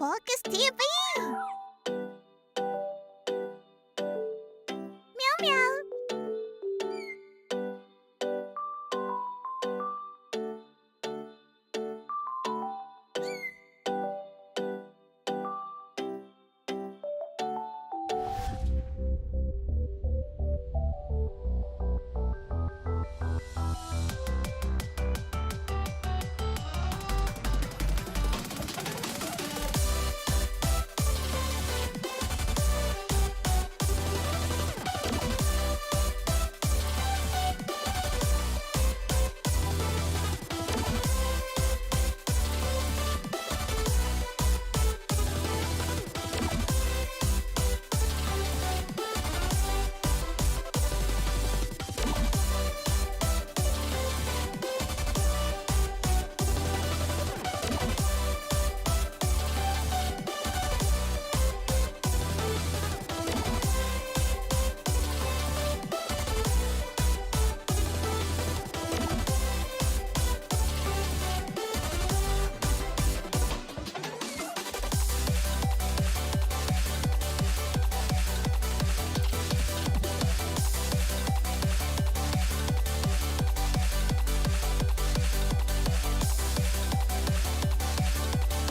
Focus TV. Meow meow.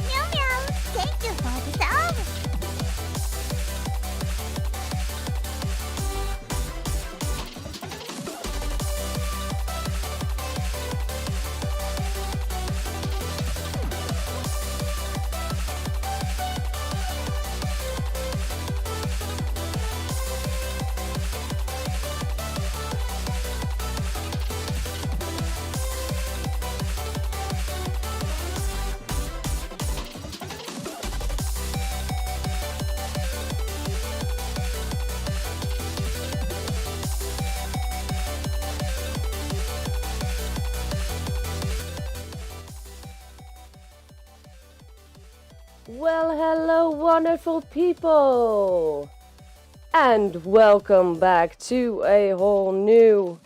Meow meow. Thank you for the song. Well, hello, wonderful people, and welcome back to a whole new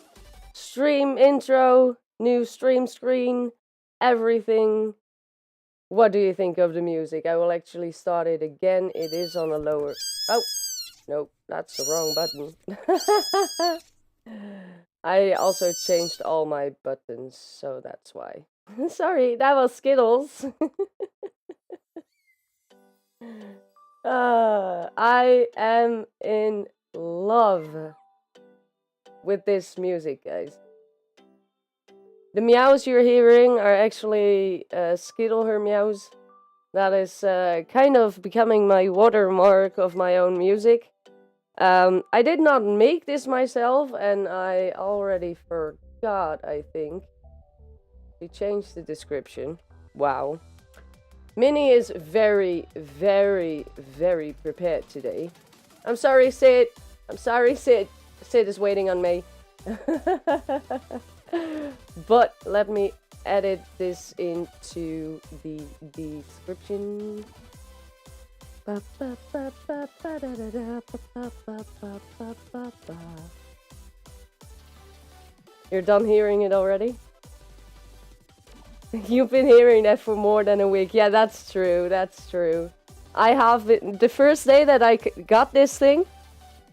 stream intro, new stream screen, everything. What do you think of the music? I will actually start it again. It is on a lower... Oh, nope, that's the wrong button. I also changed all my buttons, so that's why. Sorry, that was Skittles. I am in love with this music, guys. The meows you're hearing are actually Skittle her meows. That is kind of becoming my watermark of my own music. I did not make this myself, and I already forgot, I think, to change the description. Wow. Minnie is very, very, very prepared today. I'm sorry, Sid. I'm sorry, Sid. Sid is waiting on me. But let me edit this into the description. You're done hearing it already? You've been hearing that for more than a week. Yeah, that's true. That's true. I have been, the first day that I got this thing,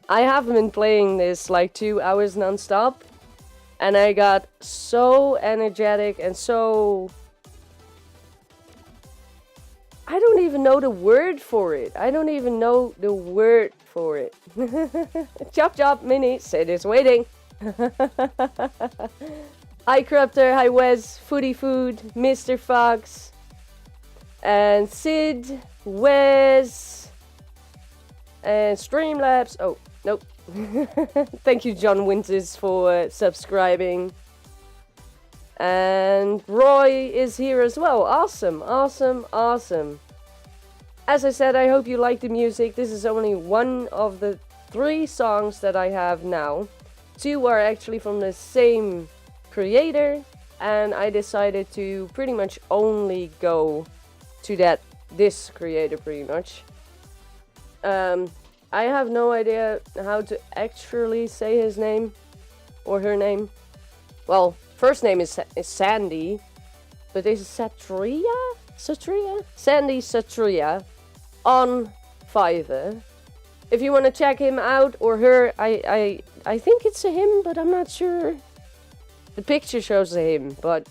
I have been playing this like 2 hours non-stop. And I got so energetic and so... I don't even know the word for it. I don't even know the word for it. Chop chop, Minnie. Sid is waiting. Hi Corruptor, hi Wes, Foodie Food, Mr. Fox, and Sid, Wes, and Streamlabs. Oh, nope. Thank you, John Winters, for subscribing. And Roy is here as well. Awesome, awesome, awesome. As I said, I hope you like the music. This is only one of the 3 songs that I have now. 2 are actually from the same creator, and I decided to pretty much only go to this creator pretty much. I have no idea how to actually say his name or her name. Well, first name is Sandy, but this is Satriya? Sandy Satriya. on Fiverr. If you want to check him out or her, I think it's a him, but I'm not sure. The picture shows a him, but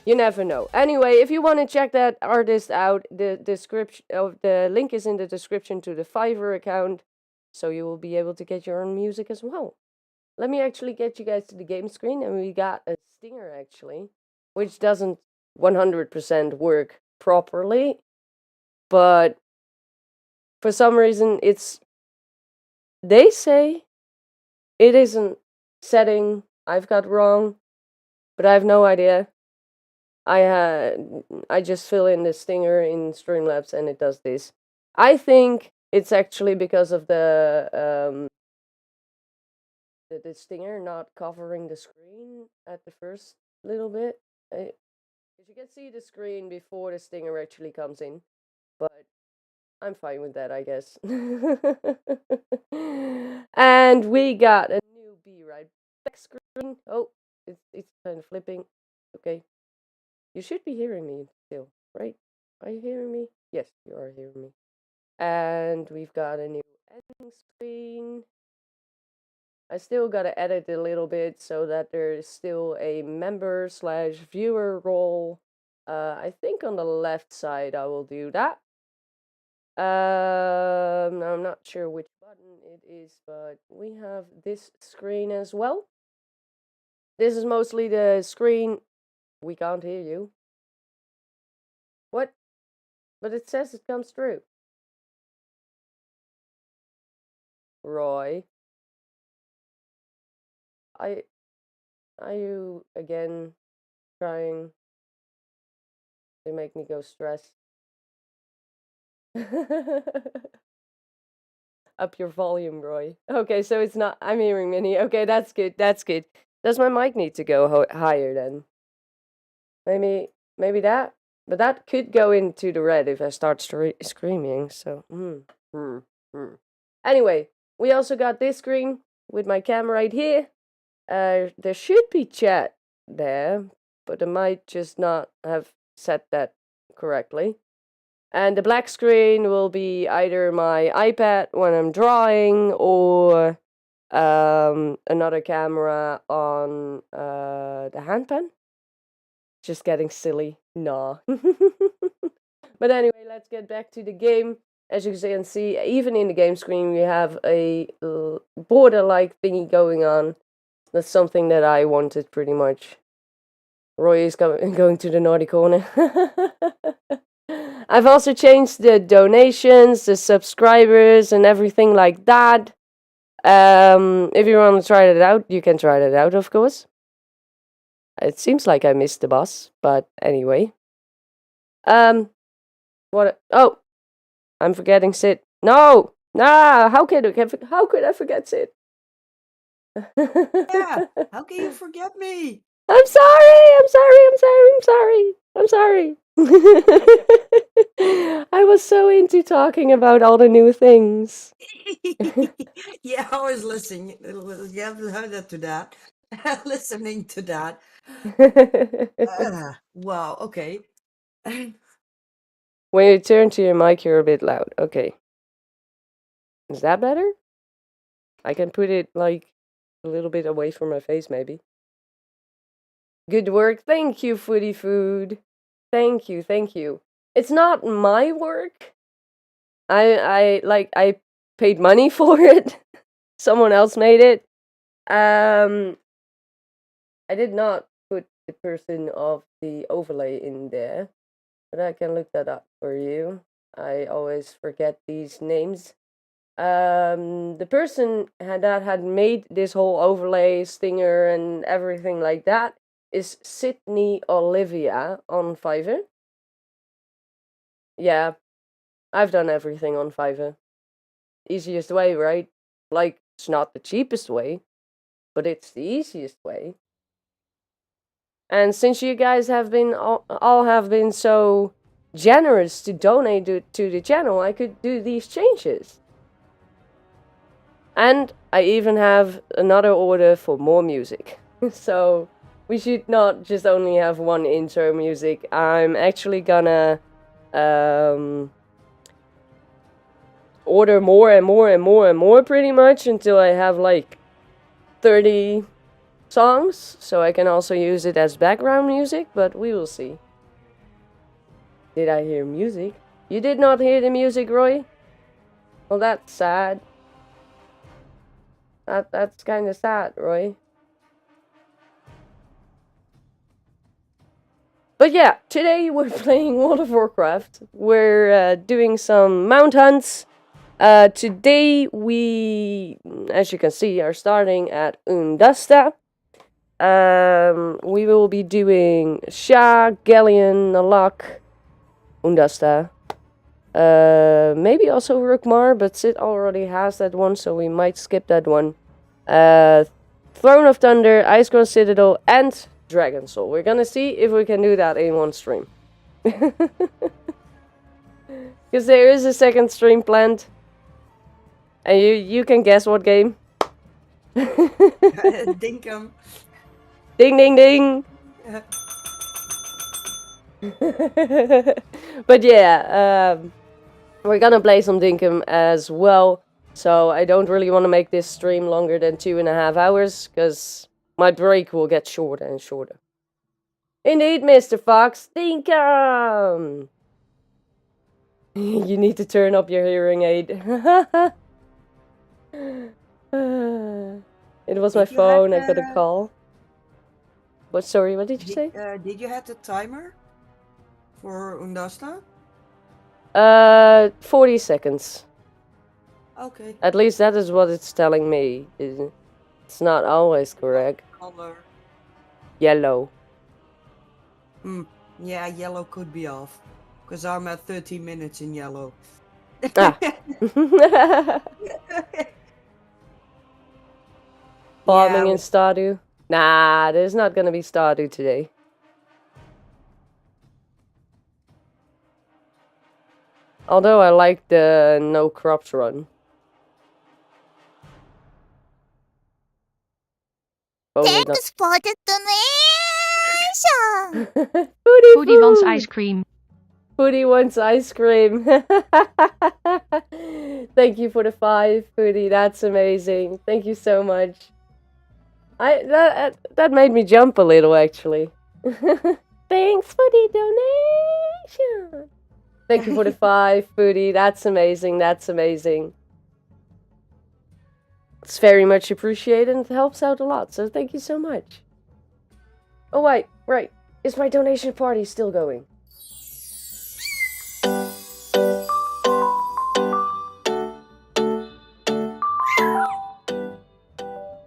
you never know. Anyway, if you want to check that artist out, the description of the link is in the description to the Fiverr account, so you will be able to get your own music as well. Let me actually get you guys to the game screen, and we got a stinger actually, which doesn't 100% work properly, but for some reason they say it isn't setting I've got wrong, but I have no idea. I just fill in the stinger in Streamlabs and it does this. I think it's actually because of the stinger not covering the screen at the first little bit. Because you can see the screen before the stinger actually comes in, but I'm fine with that, I guess. And we got a new Be Right Back screen. Oh, it's kind of flipping. Okay. You should be hearing me still, right? Are you hearing me? Yes, you are hearing me. And we've got a new ending screen. I still gotta edit a little bit so that there is still a member/viewer role. I think on the left side I will do that. I'm not sure which button it is, but we have this screen as well. This is mostly the screen. We can't hear you. What? But it says it comes through. Roy. Are you again trying to make me go stress? Up your volume, Roy. Okay, so it's not. I'm hearing Minnie. Okay, that's good. That's good. Does my mic need to go higher then? Maybe that. But that could go into the red if I start screaming. So. Anyway, we also got this screen with my camera right here. There should be chat there, but I might just not have set that correctly. And the black screen will be either my iPad when I'm drawing or another camera on the handpan. Just getting silly. Nah. But anyway, let's get back to the game. As you can see, even in the game screen, we have a border-like thingy going on. That's something that I wanted pretty much. Roy is going to the naughty corner. I've also changed the donations, the subscribers, and everything like that. If you want to try it out, you can try it out, of course. It seems like I missed the boss, but anyway. What? Oh, I'm forgetting Sid. No, nah. How could I forget Sid? Yeah, how can you forget me? I'm sorry. I was so into talking about all the new things. Yeah, I was listening. You have heard to that. Listening to that. Wow, okay. When you turn to your mic, you're a bit loud. Okay. Is that better? I can put it like a little bit away from my face, maybe. Good work. Thank you, Footy Food. Thank you. It's not my work. I paid money for it. Someone else made it. I did not put the person of the overlay in there, but I can look that up for you. I always forget these names. The person that had made this whole overlay, stinger, and everything like that is Sydney Olivia on Fiverr. Yeah, I've done everything on Fiverr. Easiest way, right? Like, it's not the cheapest way, but it's the easiest way. And since you guys have been all have been so generous to donate to the channel, I could do these changes. And I even have another order for more music. So we should not just only have one intro music. I'm actually gonna order more and more and more and more pretty much until I have like 30 songs, so I can also use it as background music, but we will see. Did I hear music? You did not hear the music, Roy? Well, that's sad. That's kind of sad, Roy. But yeah, today we're playing World of Warcraft. We're doing some mount hunts. Today we, as you can see, are starting at Undasta. We will be doing Shah, Galleon, Nalak, Undasta. Maybe also Rukmar, but Sid already has that one, so we might skip that one. Throne of Thunder, Icegrown Citadel, and Dragon Soul. We're gonna see if we can do that in one stream. Because there is a second stream planned. And you can guess what game? Dinkum. Ding ding ding! But yeah, we're gonna play some Dinkum as well. So I don't really want to make this stream longer than 2.5 hours, because my break will get shorter and shorter. Indeed, Mr. Fox, Dinkum! You need to turn up your hearing aid. It was my phone, I got a call. What, sorry, what did you say? Did you have the timer for Undasta? 40 seconds. Okay. At least that is what it's telling me. It's not always correct. Color. Yellow. Yeah, yellow could be off. Because I'm at 13 minutes in yellow. Ah. Farming in Stardew? Nah, there's not gonna be Stardew today. Although I like the no crops run. Thanks for the donation. Foodie wants ice cream. Foodie wants ice cream. Thank you for the 5, Foodie. That's amazing. Thank you so much. That made me jump a little, actually. Thanks for the donation. Thank you for the 5, Foodie. That's amazing. That's amazing. It's very much appreciated and it helps out a lot, so thank you so much. Oh wait, right. Is my donation party still going?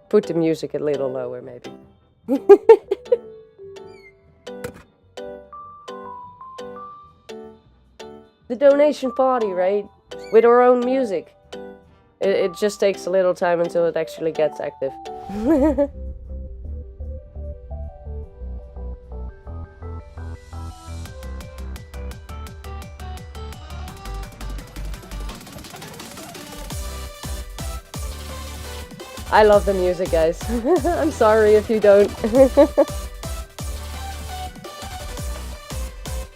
Put the music a little lower, maybe. The donation party, right? With our own music. It just takes a little time until it actually gets active. I love the music, guys. I'm sorry if you don't.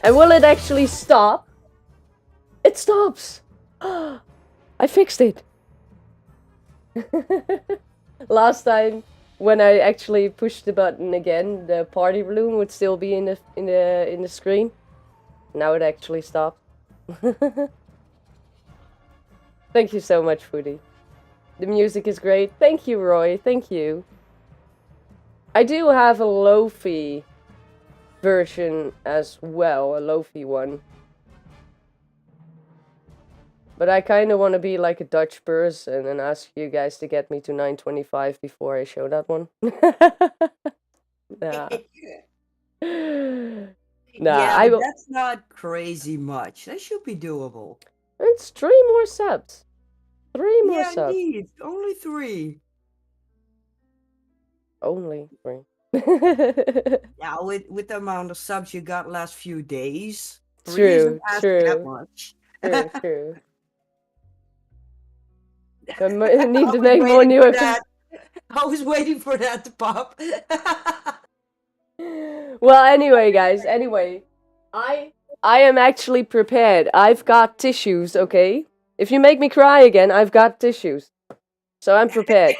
And will it actually stop? It stops! I fixed it! Last time, when I actually pushed the button again, the party balloon would still be in the screen. Now it actually stopped. Thank you so much, Foodie. The music is great. Thank you, Roy. Thank you. I do have a Lo-fi version as well, a Lo-fi one. But I kind of want to be like a Dutch person and ask you guys to get me to 925 before I show that one. Nah. Yeah, but that's not crazy much. That should be doable. It's 3 more subs. 3 more subs. Yeah, indeed. Only 3. Only 3. Yeah, with the amount of subs you got last few days. True, true. That much. True. I need to make more new episodes. I was waiting for that to pop. Well, anyway, guys. Anyway, I am actually prepared. I've got tissues, okay? If you make me cry again, I've got tissues. So I'm prepared.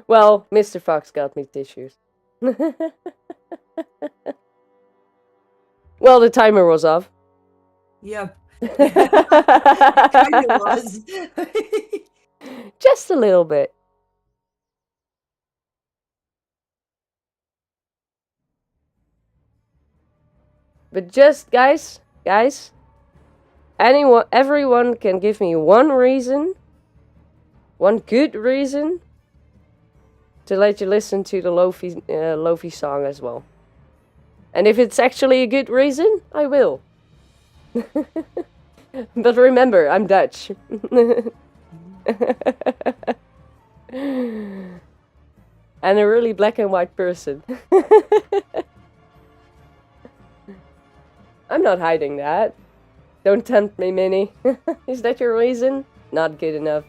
Well, Mr. Fox got me tissues. Well, the timer was off. Yep. It kind of was. Just a little bit. But just, guys, everyone can give me one reason, one good reason, to let you listen to the Lofi song as well. And if it's actually a good reason, I will. But remember, I'm Dutch. And a really black and white person. I'm not hiding that. Don't tempt me, Minnie. Is that your reason? Not good enough.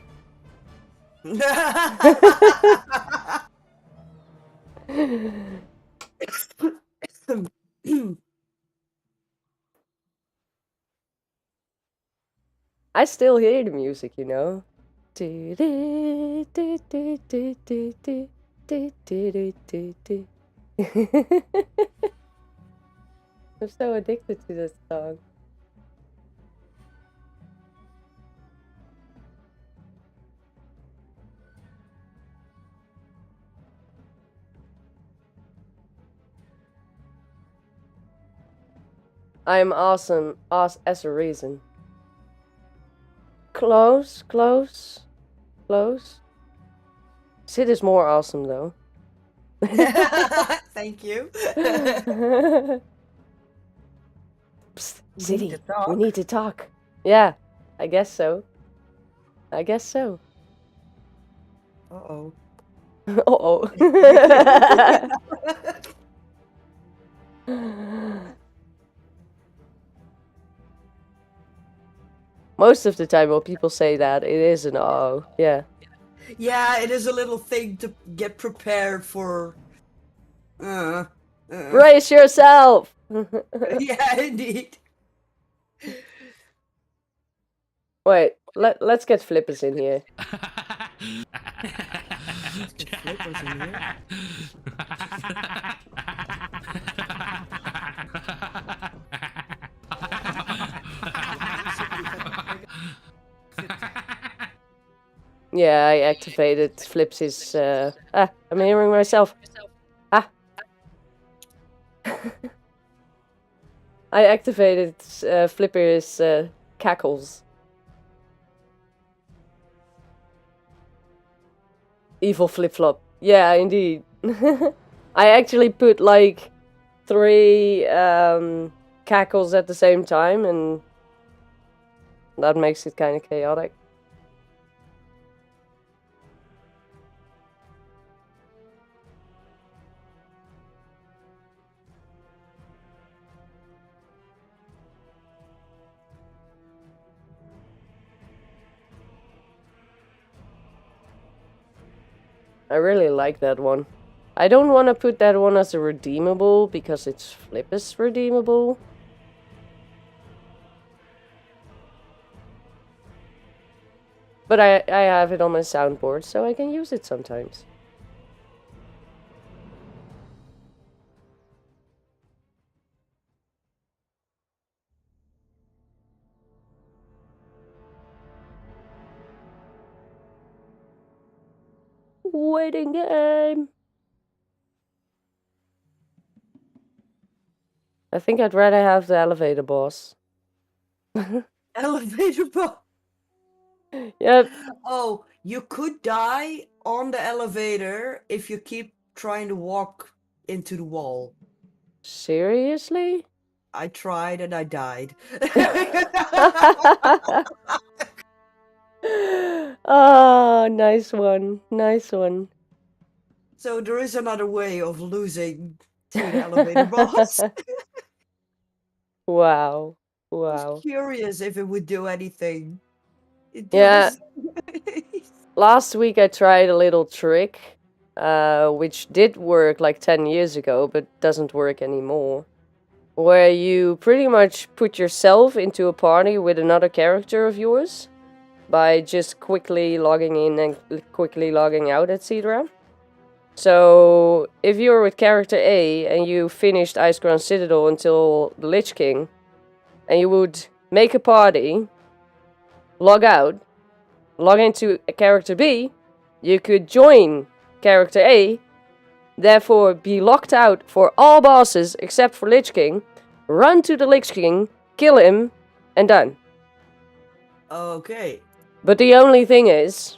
I still hear the music, you know. I'm so addicted to this song. I am awesome as a reason. Close. Sid is more awesome though. Thank you. Psst, Ziddy, we need to talk. Yeah, I guess so. Uh-oh. Uh-oh. Most of the time when people say that, it is an uh-oh. Yeah. Yeah, it is a little thing to get prepared for. Brace yourself! Yeah, indeed. Wait, let's get flippers in here. Let's get flippers in here. Yeah, I activated Flips' I'm hearing myself. I activated Flipper's cackles. Evil flip-flop. Yeah, indeed. I actually put like 3 cackles at the same time, and that makes it kind of chaotic. I really like that one. I don't want to put that one as a redeemable because it's Flippus redeemable. But I have it on my soundboard, so I can use it sometimes. Waiting game. I think I'd rather have the elevator boss. Elevator boss. Yep. Oh, you could die on the elevator if you keep trying to walk into the wall. Seriously? I tried and I died. Oh, nice one. Nice one. So there is another way of losing to the elevator boss. Wow. I Wow. was curious if it would do anything. It Yeah. does. Last week I tried a little trick, which did work like 10 years ago, but doesn't work anymore. where you pretty much put yourself into a party with another character of yours by just quickly logging in and quickly logging out, etc. So, if you're with character A and you finished Iceground Citadel until the Lich King, and you would make a party, log out, log into character B, you could join character A, therefore be locked out for all bosses except for Lich King, run to the Lich King, kill him, and done. Okay. But the only thing is,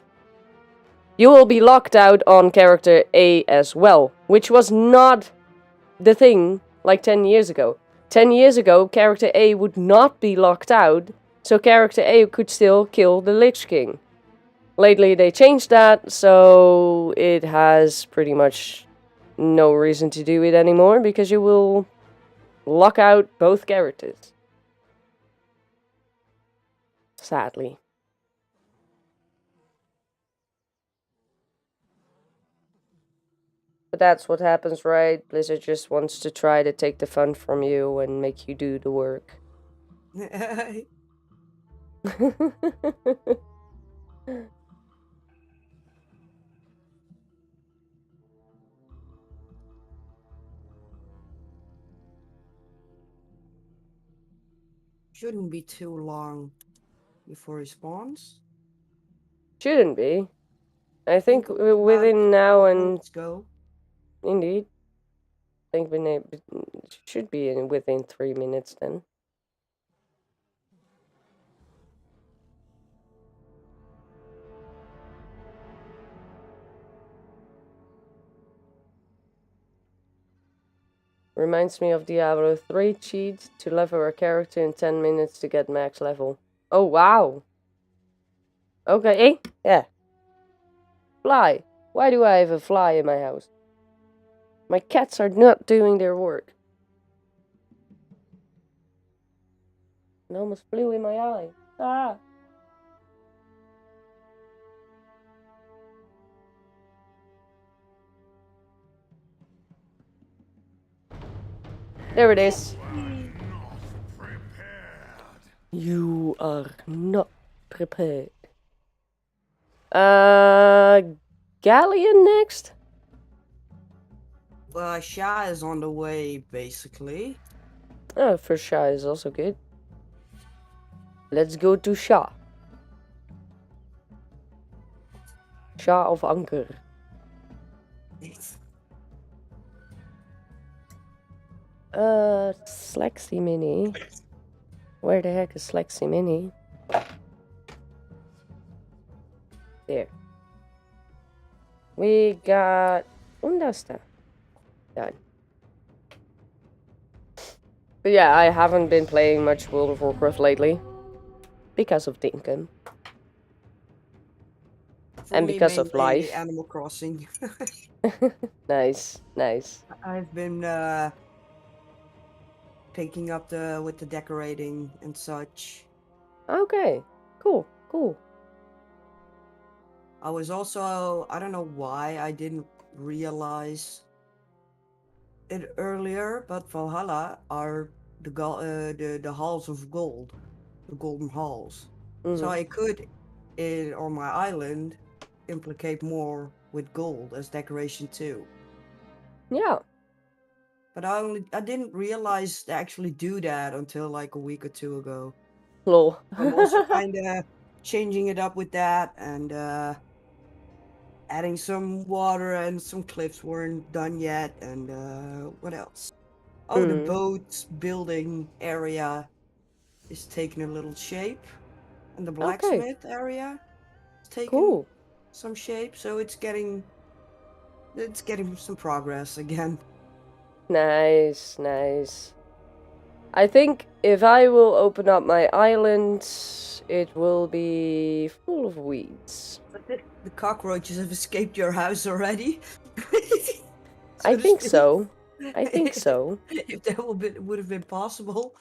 you will be locked out on character A as well, which was not the thing like 10 years ago. 10 years ago, character A would not be locked out, so character A could still kill the Lich King. Lately they changed that, so it has pretty much no reason to do it anymore, because you will lock out both characters. Sadly. But that's what happens, right? Blizzard just wants to try to take the fun from you and make you do the work. Shouldn't be too long before he spawns. Shouldn't be. I think About within now 12 and... minutes go. Indeed. I think it should be within 3 minutes then. Reminds me of Diablo 3 cheat to level a character in 10 minutes to get max level. Oh, wow. Okay, yeah. Fly. Why do I have a fly in my house? My cats are not doing their work. It almost flew in my eye. Ah. There it is. You are not prepared. Galleon next? Sha is on the way, basically. Oh, for Shah is also good. Let's go to Shah. Shah of Anker. Slexy Mini. Where the heck is Slexy Mini? There. We got... Undasta. Done. But yeah, I haven't been playing much World of Warcraft lately. Because of the income. For And me, because of mainly life. Animal Crossing. Nice, nice. I've been picking up with the decorating and such. Okay, cool, cool. I was also, I don't know why I didn't realize it earlier, but Valhalla are the halls of gold, the golden halls. So I could, on my island, implicate more with gold as decoration too. Yeah. But I didn't realize to actually do that until like a week or two ago. Lol. I'm also kind of changing it up with that and adding some water, and some cliffs weren't done yet, and what else? Oh, the boat building area is taking a little shape, and the blacksmith area is taking some shape, so it's getting some progress again. Nice, nice. I think if I will open up my island, it will be full of weeds. The cockroaches have escaped your house already? I think so. I think so. If that would have been possible.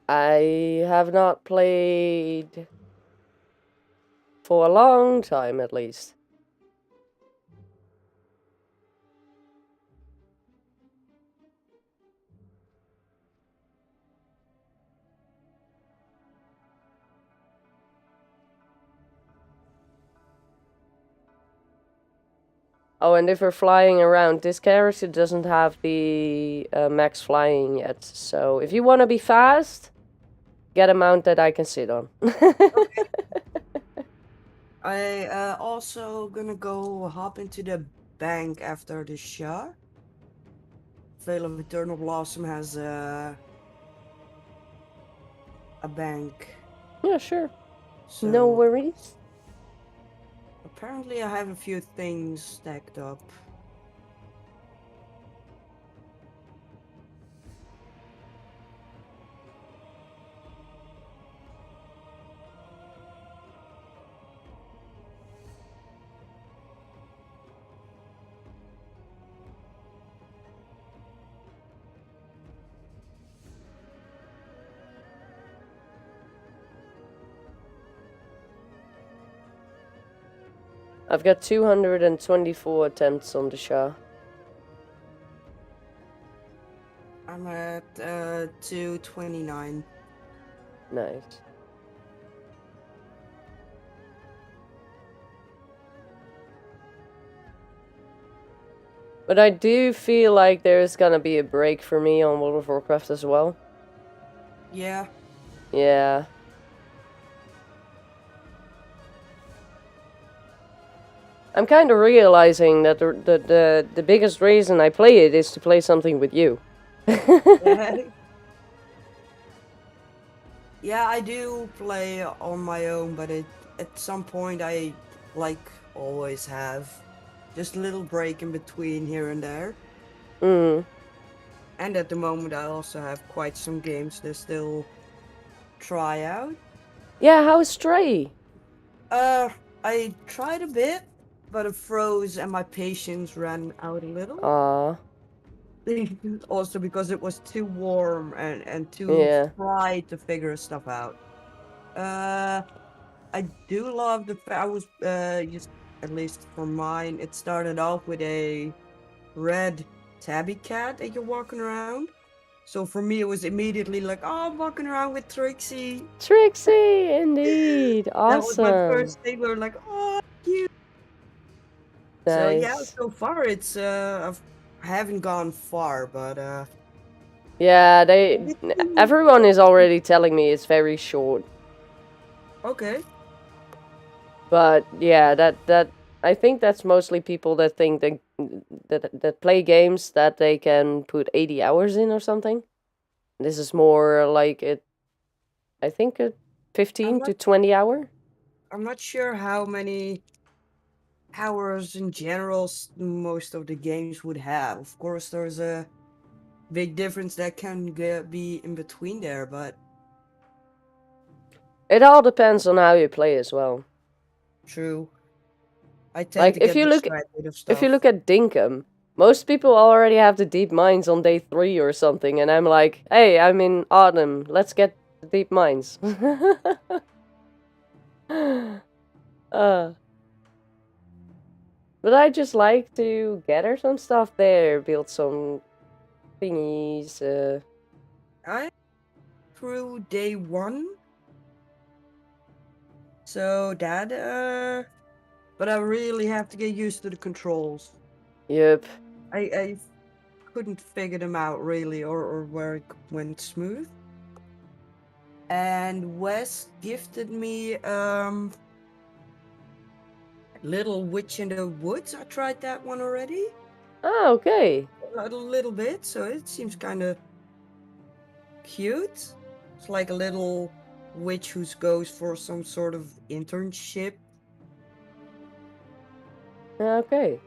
I have not played for a long time, at least. Oh, and if we're flying around, this character doesn't have the max flying yet. So if you want to be fast, get a mount that I can sit on. Okay. I also gonna go hop into the bank after the shot. Veil of Eternal Blossom has a bank. Yeah, sure. So No worries. apparently I have a few things stacked up. I've got 224 attempts on the Shah. I'm at 229. Nice. But I do feel like there's gonna be a break for me on World of Warcraft as well. Yeah. Yeah. I'm kind of realizing that the biggest reason I play it is to play something with you. Yeah, I do play on my own, but at some point I, like always have, just a little break in between here and there. Mm. And at the moment I also have quite some games to still try out. Yeah, how's Stray? I tried a bit, but it froze and my patience ran out a little. Aw. Also because it was too warm and too Yeah. fried to figure stuff out. I do love the I was just, at least for mine, it started off with a red tabby cat that you're walking around. So for me it was immediately like, oh, I'm walking around with Trixie. Trixie, indeed. That was my Awesome. first thing. We were like, oh, cute. So yeah, Nice. so far it's I haven't gone far, but Yeah, everyone is already telling me it's very short. okay. But yeah, that I think that's mostly people that think that play games that they can put 80 hours in or something. This is more like it. I think a 15 to 20 hour. I'm not sure how many hours in general most of the games would have. Of course, there's a big difference that can be in between there, but It all depends on how you play as well. true. I tend Like to get distracted of stuff. if you look at Dinkum, most people already have the deep mines on day 3 or something, and I'm like, hey, I'm in autumn. Let's get the deep mines. But I just like to gather some stuff there, build some thingies. I through day 1, so that but I really have to get used to the controls. Yep. I couldn't figure them out really, or where it went smooth. And Wes gifted me Little Witch in the Woods. I tried that one already. Oh, okay. A little bit, so it seems kind of cute. It's like a little witch who goes for some sort of internship. Okay.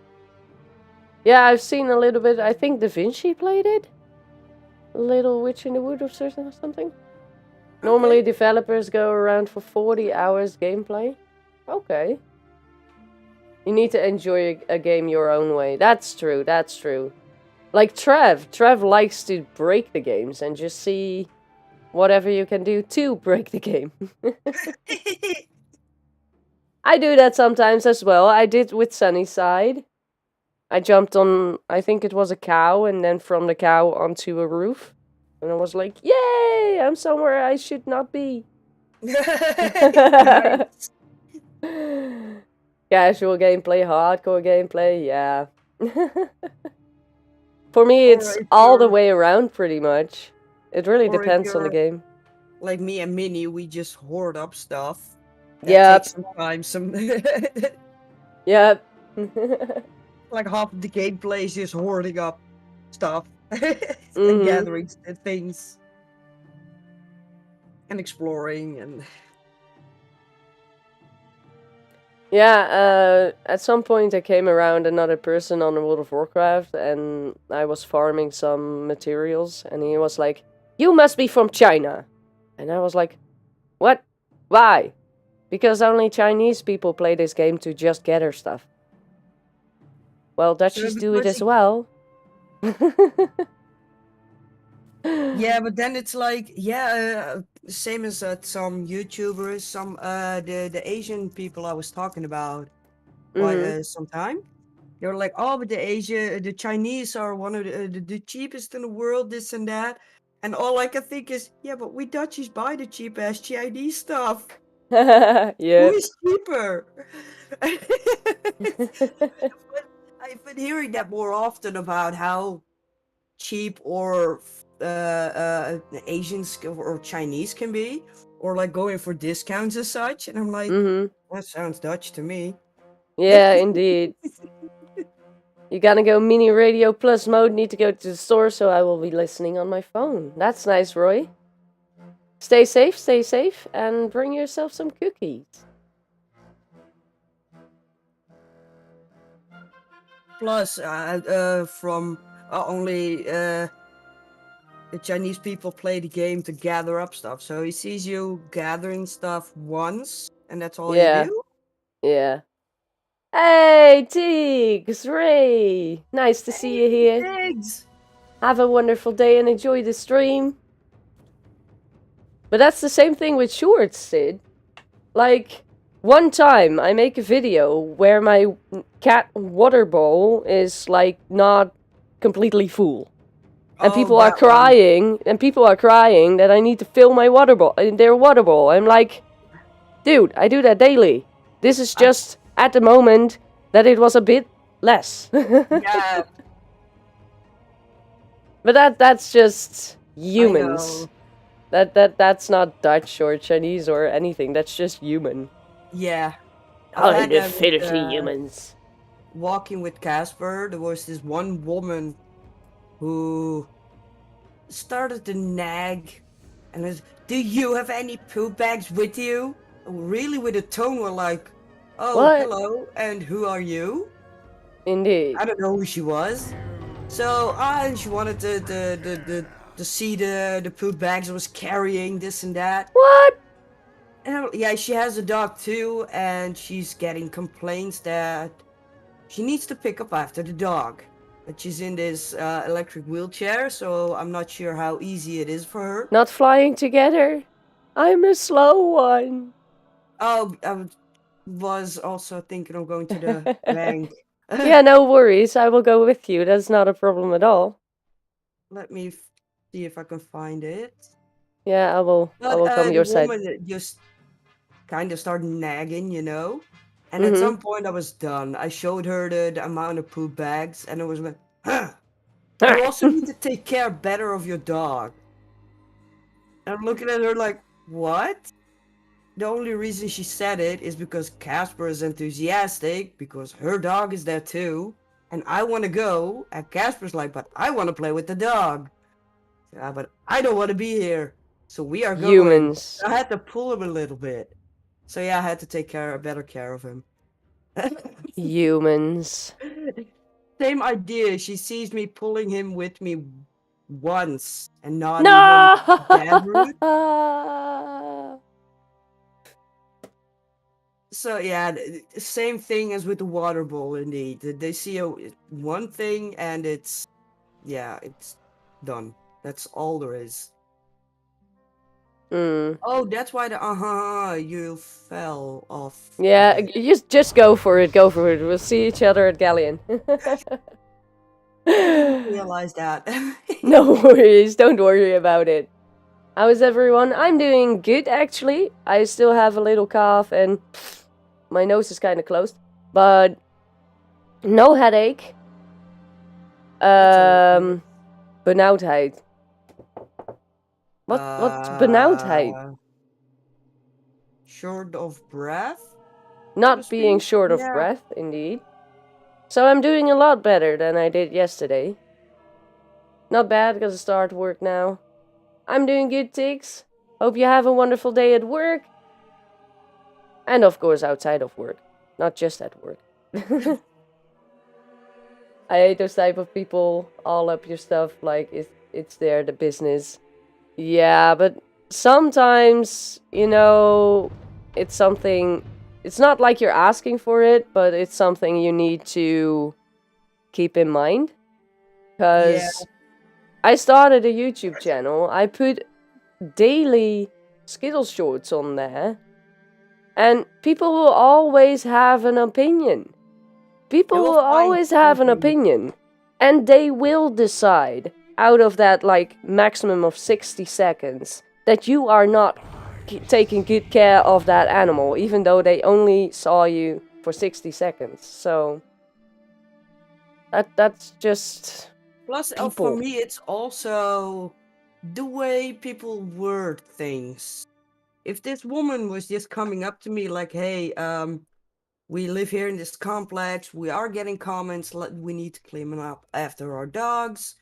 Yeah, I've seen a little bit. I think Da Vinci played it. Little Witch in the Wood or something. Normally developers go around for 40 hours gameplay. Okay. You need to enjoy a game your own way. That's true, that's true. Like Trev likes to break the games and just see whatever you can do to break the game. I do that sometimes as well. I did with Sunnyside. I jumped on, I think it was a cow, and then from the cow onto a roof. And I was like, yay, I'm somewhere I should not be. Casual gameplay, hardcore gameplay, yeah. For me, Or it's if all the you're, way around, pretty much. It really or if depends on the you're game. like me and Minnie, we just hoard up stuff. That Yep, takes some time. Some yep. like half of the gameplay is just hoarding up stuff and Mm-hmm. gathering things and exploring and. Yeah, at some point I came around another person on the World of Warcraft and I was farming some materials and he was like, "You must be from China." And I was like, "What? Why?" Because only Chinese people play this game to just gather stuff. Well, Dutchies do it as well. Yeah, but then it's like, same as some YouTubers, some the Asian people I was talking about Mm-hmm. some time. They were like, oh, but the Chinese are one of the cheapest in the world, this and that. And all I can think is, yeah, but we Dutchies buy the cheap ass Chinese stuff. Who Yep. is cheaper? I've been hearing that more often about how cheap or Asians or Chinese can be, or like going for discounts and such. And I'm like, Mm-hmm. that sounds Dutch to me. Yeah, indeed. You gotta go mini radio plus mode, need to go to the store, so I will be listening on my phone. That's nice, Roy. Stay safe, and bring yourself some cookies. Plus, from only the Chinese people play the game to gather up stuff. So he sees you gathering stuff once, and that's all you Yeah, do. yeah. Hey, Teagues, Ray! Nice to see you here. Thanks. Have a wonderful day and enjoy the stream. But that's the same thing with shorts, Sid. Like, one time I make a video where my cat water bowl is, like, not completely full. And people are crying, that I need to fill my water bowl, their water bowl. I'm like, dude, I do that daily. This is just, at the moment, that it was a bit less. Yeah. But that's just humans. That's not Dutch or Chinese or anything. That's just human. Yeah. Oh, the filthy humans. Walking with Casper, there was this one woman who started to nag and was, do you have any poop bags with you? Really with a tone were like, oh, What? hello, and who are you? Indeed. I don't know who she was. So, she wanted to see the poop bags I was carrying, this and that. What? And yeah, she has a dog too, and she's getting complaints that she needs to pick up after the dog. But she's in this electric wheelchair, so I'm not sure how easy it is for her. Not flying together. I'm a slow one. Oh, I was also thinking of going to the bank. Yeah, no worries. I will go with you. That's not a problem at all. Let me see if I can find it. Yeah, I will come your side. The woman just kind of started nagging, you know? And at some point I was done. I showed her the amount of poop bags, and it was like, huh! You also need to take care better of your dog. And I'm looking at her like, what? The only reason she said it is because Casper is enthusiastic, because her dog is there too, and I want to go, and Casper's like, but I want to play with the dog. Yeah, but I don't want to be here. So we are going. Humans. I had to pull him a little bit. So yeah, I had to take better care of him. Humans. Same idea. She sees me pulling him with me once and not No! even route. So yeah, same thing as with the water bowl. Indeed, they see one thing and it's done. That's all there is. Oh, that's why you fell off. Yeah, just go for it. Go for it. We'll see each other at Galleon. I didn't realize that. No worries. Don't worry about it. How is everyone? I'm doing good, actually. I still have a little cough and my nose is kind of closed. But no headache. Benauwdheid. What's benauwdheid? Short of breath? Not being short of breath, indeed. So I'm doing a lot better than I did yesterday. Not bad, because I start work now. I'm doing good, Tiggs. Hope you have a wonderful day at work. And of course outside of work. Not just at work. I hate those type of people, all up your stuff, like it's there, the business. Yeah, but sometimes, you know, it's something, it's not like you're asking for it, but it's something you need to keep in mind. Because I started a YouTube channel, I put daily Skittles shorts on there, and people will always have an opinion. People will always have an opinion, and they will decide out of that like maximum of 60 seconds that you are not taking good care of that animal, even though they only saw you for 60 seconds. So that's just Plus, people. for me, it's also the way people word things. If this woman was just coming up to me like, hey, we live here in this complex, we are getting comments, we need to clean up after our dogs.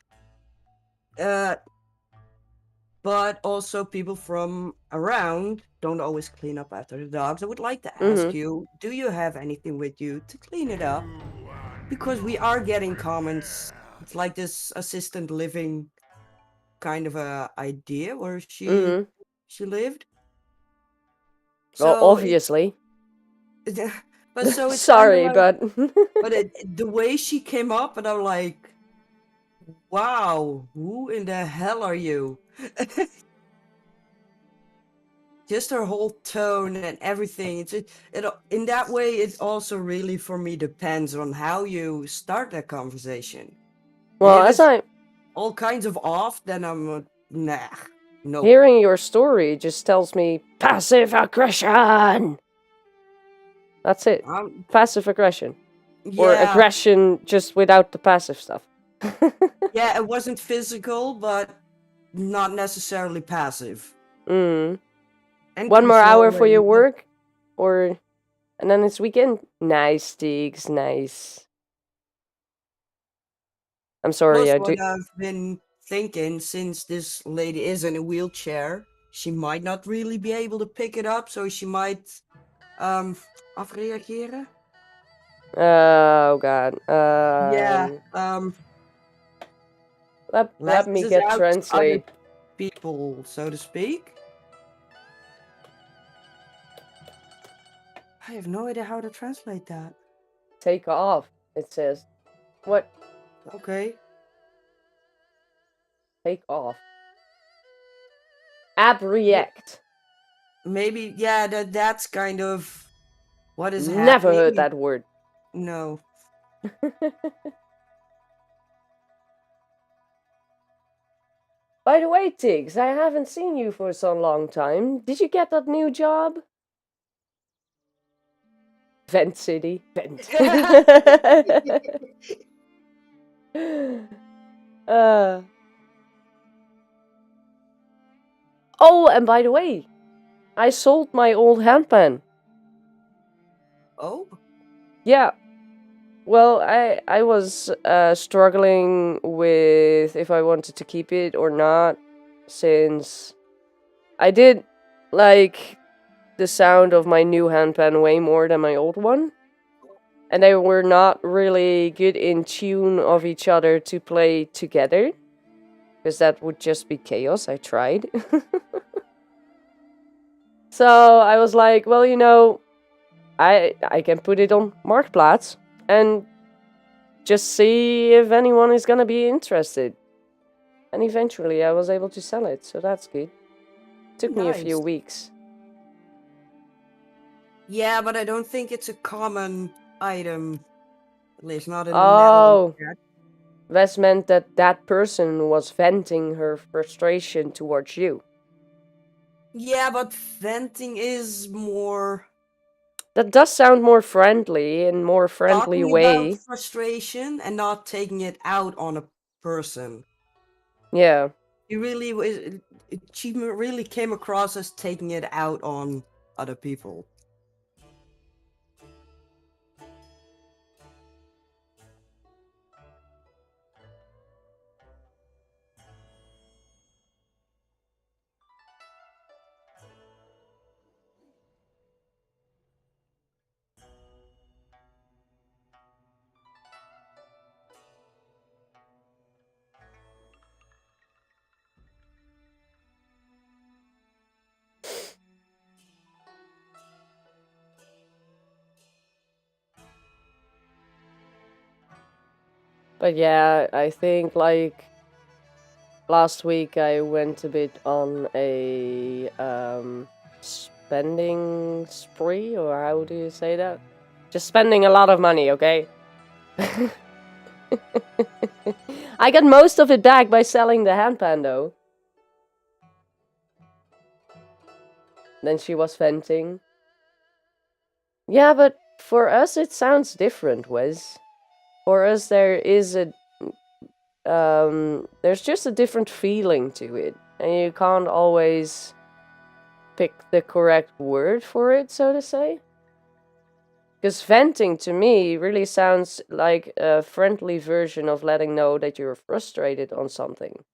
But also people from around don't always clean up after the dogs. I would like to ask you, do you have anything with you to clean it up? Because we are getting comments. It's like this assistant living kind of a idea where she lived. So well, obviously. But so it's sorry, like, but the way she came up, and I'm like, wow, who in the hell are you? Just her whole tone and everything. It in that way, it also really for me depends on how you start that conversation. well, if as it's I all kinds of off, then I'm nah, no. hearing your story just tells me passive aggression. That's it. Passive aggression. Yeah. Or aggression just without the passive stuff. Yeah, it wasn't physical, but not necessarily passive. And One more hour for your work? Or... and then it's weekend? Nice, Deeks, nice. I'm sorry, Plus, what I've been thinking, since this lady is in a wheelchair, she might not really be able to pick it up, so she might afreageren. Oh god. Let me get translate. People, so to speak. I have no idea how to translate that. Take off, it says. What? Okay. Take off. App react. Maybe, yeah, that's kind of what is happening. Never heard that word. No. By the way, Tiggs, I haven't seen you for so long time. Did you get that new job? Vent City. Vent. Oh, and by the way, I sold my old handpan. Oh? Yeah. Well, I was struggling with if I wanted to keep it or not, since I did like the sound of my new handpan way more than my old one. And they were not really good in tune of each other to play together. Because that would just be chaos. I tried. So I was like, well, you know, I can put it on Marktplaats and just see if anyone is gonna be interested. And eventually I was able to sell it, so that's good. Took me a few weeks. Yeah, but I don't think it's a common item. At least not in the Netherlands yet. That meant that that person was venting her frustration towards you. Yeah, but venting is more... That does sound more friendly, in more friendly Talking way. about frustration and not taking it out on a person. Yeah. He really was. She really came across as taking it out on other people. But yeah, I think like last week I went a bit on a spending spree, or how do you say that? Just spending a lot of money, okay? I got most of it back by selling the handpan though. Then she was venting. Yeah, but for us it sounds different, Wes. For us there is a there's just a different feeling to it, and you can't always pick the correct word for it, so to say. Because venting to me really sounds like a friendly version of letting know that you're frustrated on something.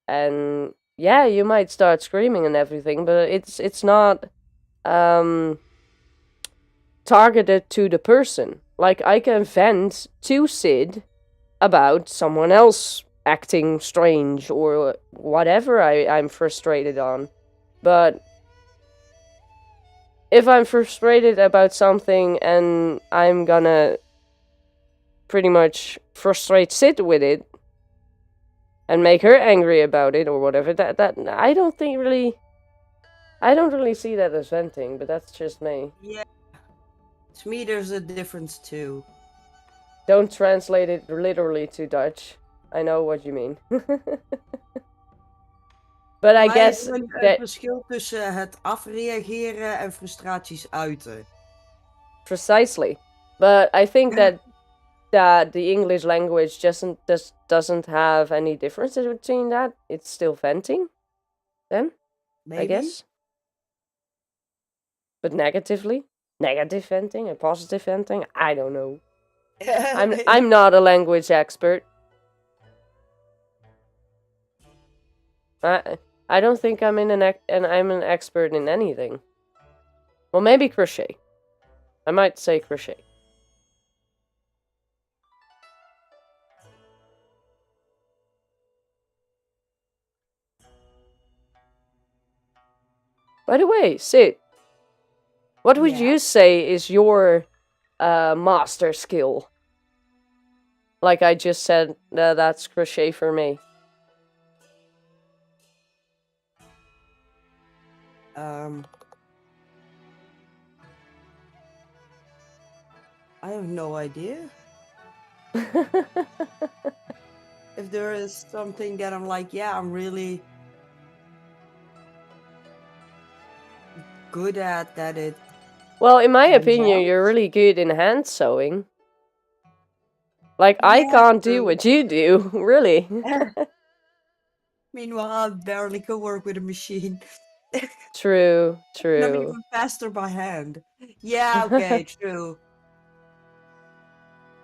And yeah, you might start screaming and everything, but it's not targeted to the person. Like I can vent to Sid about someone else acting strange or whatever I'm frustrated on. But if I'm frustrated about something and I'm gonna pretty much frustrate Sid with it and make her angry about it or whatever, that I don't really see that as venting, but that's just me. Yeah. To me, there's a difference too. Don't translate it literally to Dutch. I know what you mean. But I guess Een that verschil tussen het afreageren en frustraties uiten. precisely. But I think that the English language doesn't have any differences between that. It's still venting, then Maybe? I guess. But negatively, negative venting and positive venting. I don't know. I'm not a language expert. I don't think I'm I'm an expert in anything. Well, maybe crochet. I might say crochet. By the way, Sid, what would you say is your master skill? Like I just said, that's crochet for me. I have no idea. If there is something that I'm like, yeah, I'm really good at that it. Well, in my comes opinion, out. you're really good in hand sewing. Like, I Yeah, can't do true. what you do, really. Meanwhile, I barely can work with a machine. True, And I'm true. even faster by hand. Yeah, okay, true.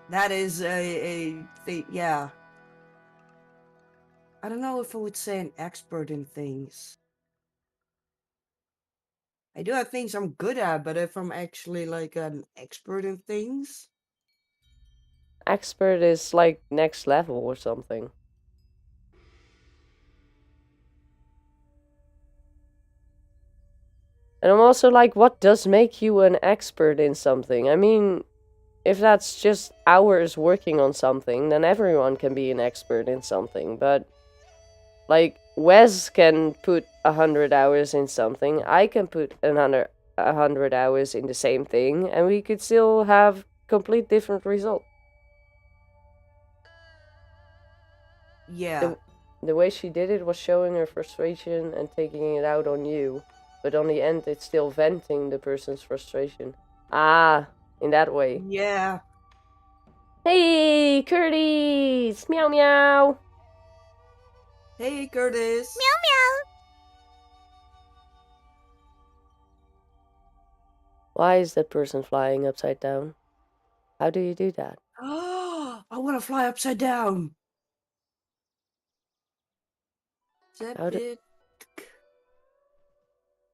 That is a thing, yeah. I don't know if I would say an expert in things. I do have things I'm good at, but if I'm actually like an expert in things, Expert is like next level or something. And I'm also like, what does make you an expert in something? I mean, if that's just hours working on something, then everyone can be an expert in something. But, like, Wes can put 100 hours in something, I can put 100 hours in the same thing, and we could still have complete different results. yeah. The way she did it was showing her frustration and taking it out on you. But on the end, it's still venting the person's frustration. Ah, in that way. Yeah. Hey, Curtis! Meow meow! Hey, Curtis. Meow meow. Why is that person flying upside down? How do you do that? Oh, I want to fly upside down. How do... Zabit.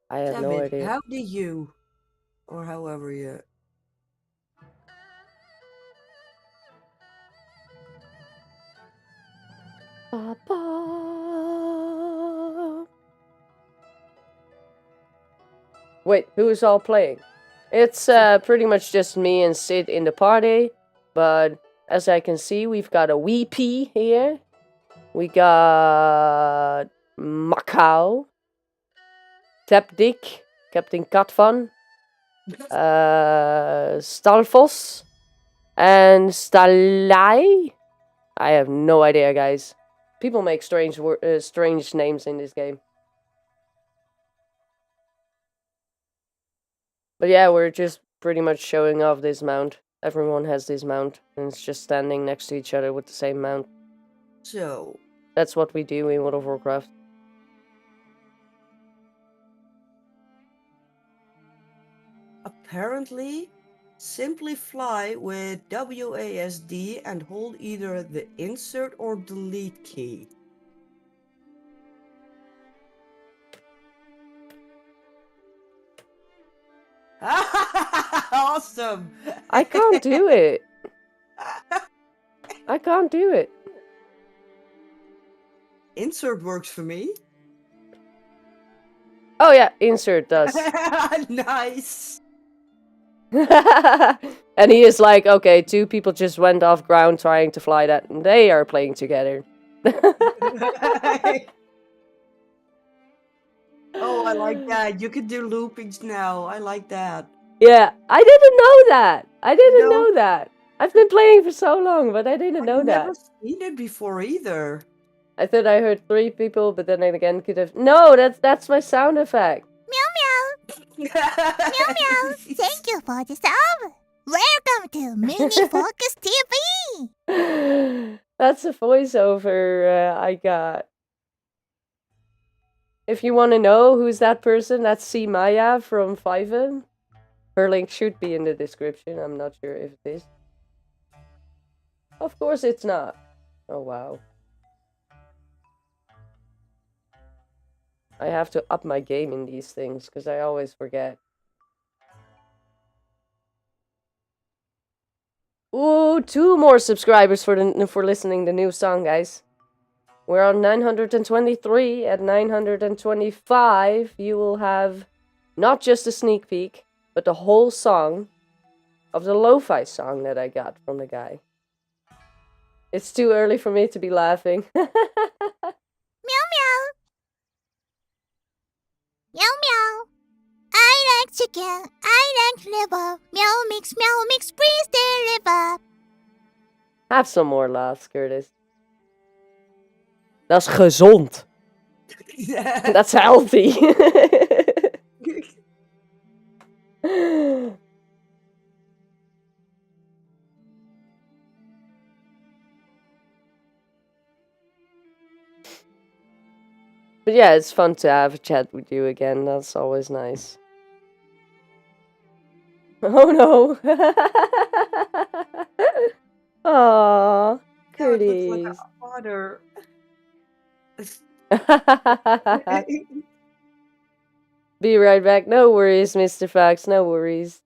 I have no Zabit, idea. how do you? Or however you. Wait, who's all playing? It's pretty much just me and Sid in the party, but as I can see, we've got a VP here. We got Macau, Tapdik, Captain Katvan, Stalfos, and Stalai. I have no idea, guys. People make strange names in this game. But yeah, we're just pretty much showing off this mount. Everyone has this mount, and it's just standing next to each other with the same mount. So. That's what we do in World of Warcraft. Apparently, simply fly with WASD and hold either the insert or delete key. Awesome! I can't do it. I can't do it. Insert works for me. Oh yeah, insert does. Nice! And he is like, okay, two people just went off ground trying to fly that, and they are playing together. Oh, I like that. You can do loopings now. I like that. Yeah, I didn't know that. I didn't No. know that. I've been playing for so long, but I didn't know I've that. never seen it before either. I thought I heard 3 people, but then again could have... No, that's my sound effect. Meow meow. Meow meow. Thank you for the sub. Welcome to Mini Focus TV. That's a voiceover I got. If you want to know who's that person, that's C Maya from Fiven. Her link should be in the description. I'm not sure if it is. Of course it's not. Oh wow. I have to up my game in these things because I always forget. Ooh, 2 more subscribers for listening the new song, guys. We're on 923. At 925, you will have not just a sneak peek, but the whole song of the lo-fi song that I got from the guy. It's too early for me to be laughing. Meow meow. Meow meow. I like chicken. I like liver. Meow mix, please deliver. Have some more laughs, Curtis. Dat is gezond. That's healthy. But yeah, it's fun to have a chat with you again. That's always nice. Oh no. Aww, Curtis. Water. Be right back. No worries, Mr. Fox. No worries.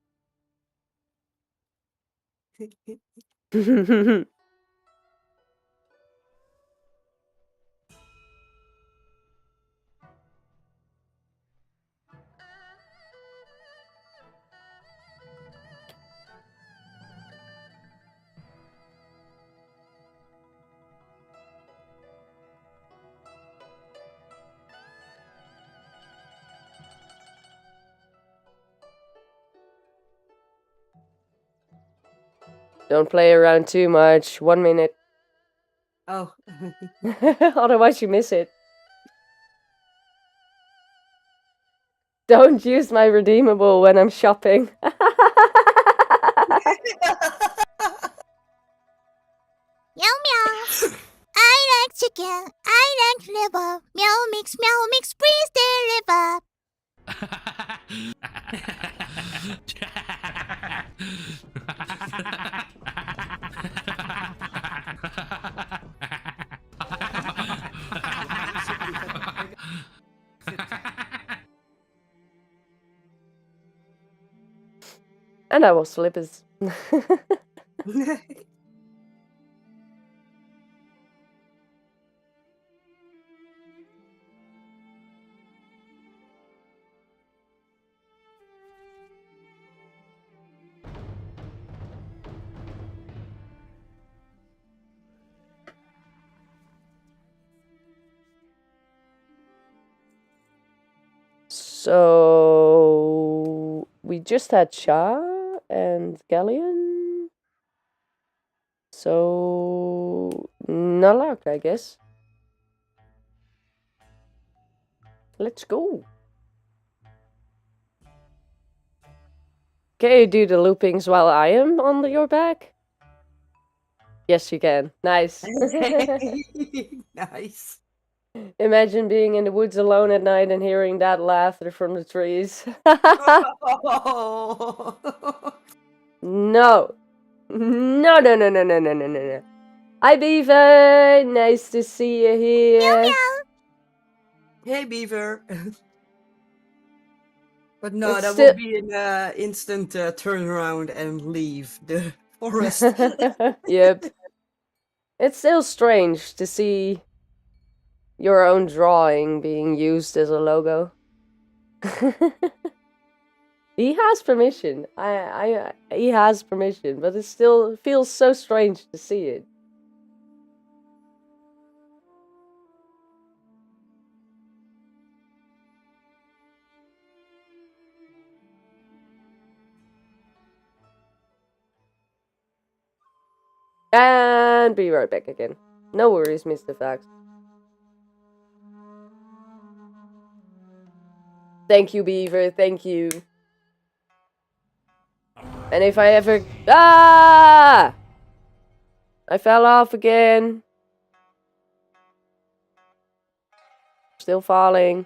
Don't play around too much. 1 minute. Oh. Otherwise you miss it. Don't use my redeemable when I'm shopping. Meow meow. I like chicken. I like liver. Meow mix, please deliver. And I will slip his. So we just had Cha and Galleon. So no luck, I guess. Let's go. Can you do the loopings while I am on your back? Yes, you can. Nice. Nice. Imagine being in the woods alone at night and hearing that laughter from the trees. Oh. No. No, no, no, no, no, no, no, no. Hi, Beaver. Nice to see you here. Hey, Beaver. But no, It's that still- will be an instant turnaround and leave the forest. Yep. It's still strange to see your own drawing being used as a logo. He has permission. He has permission, but it still feels so strange to see it. And be right back again. No worries, Mr. Fax. Thank you, Beaver. Thank you. And if I ever... Ah! I fell off again. Still falling.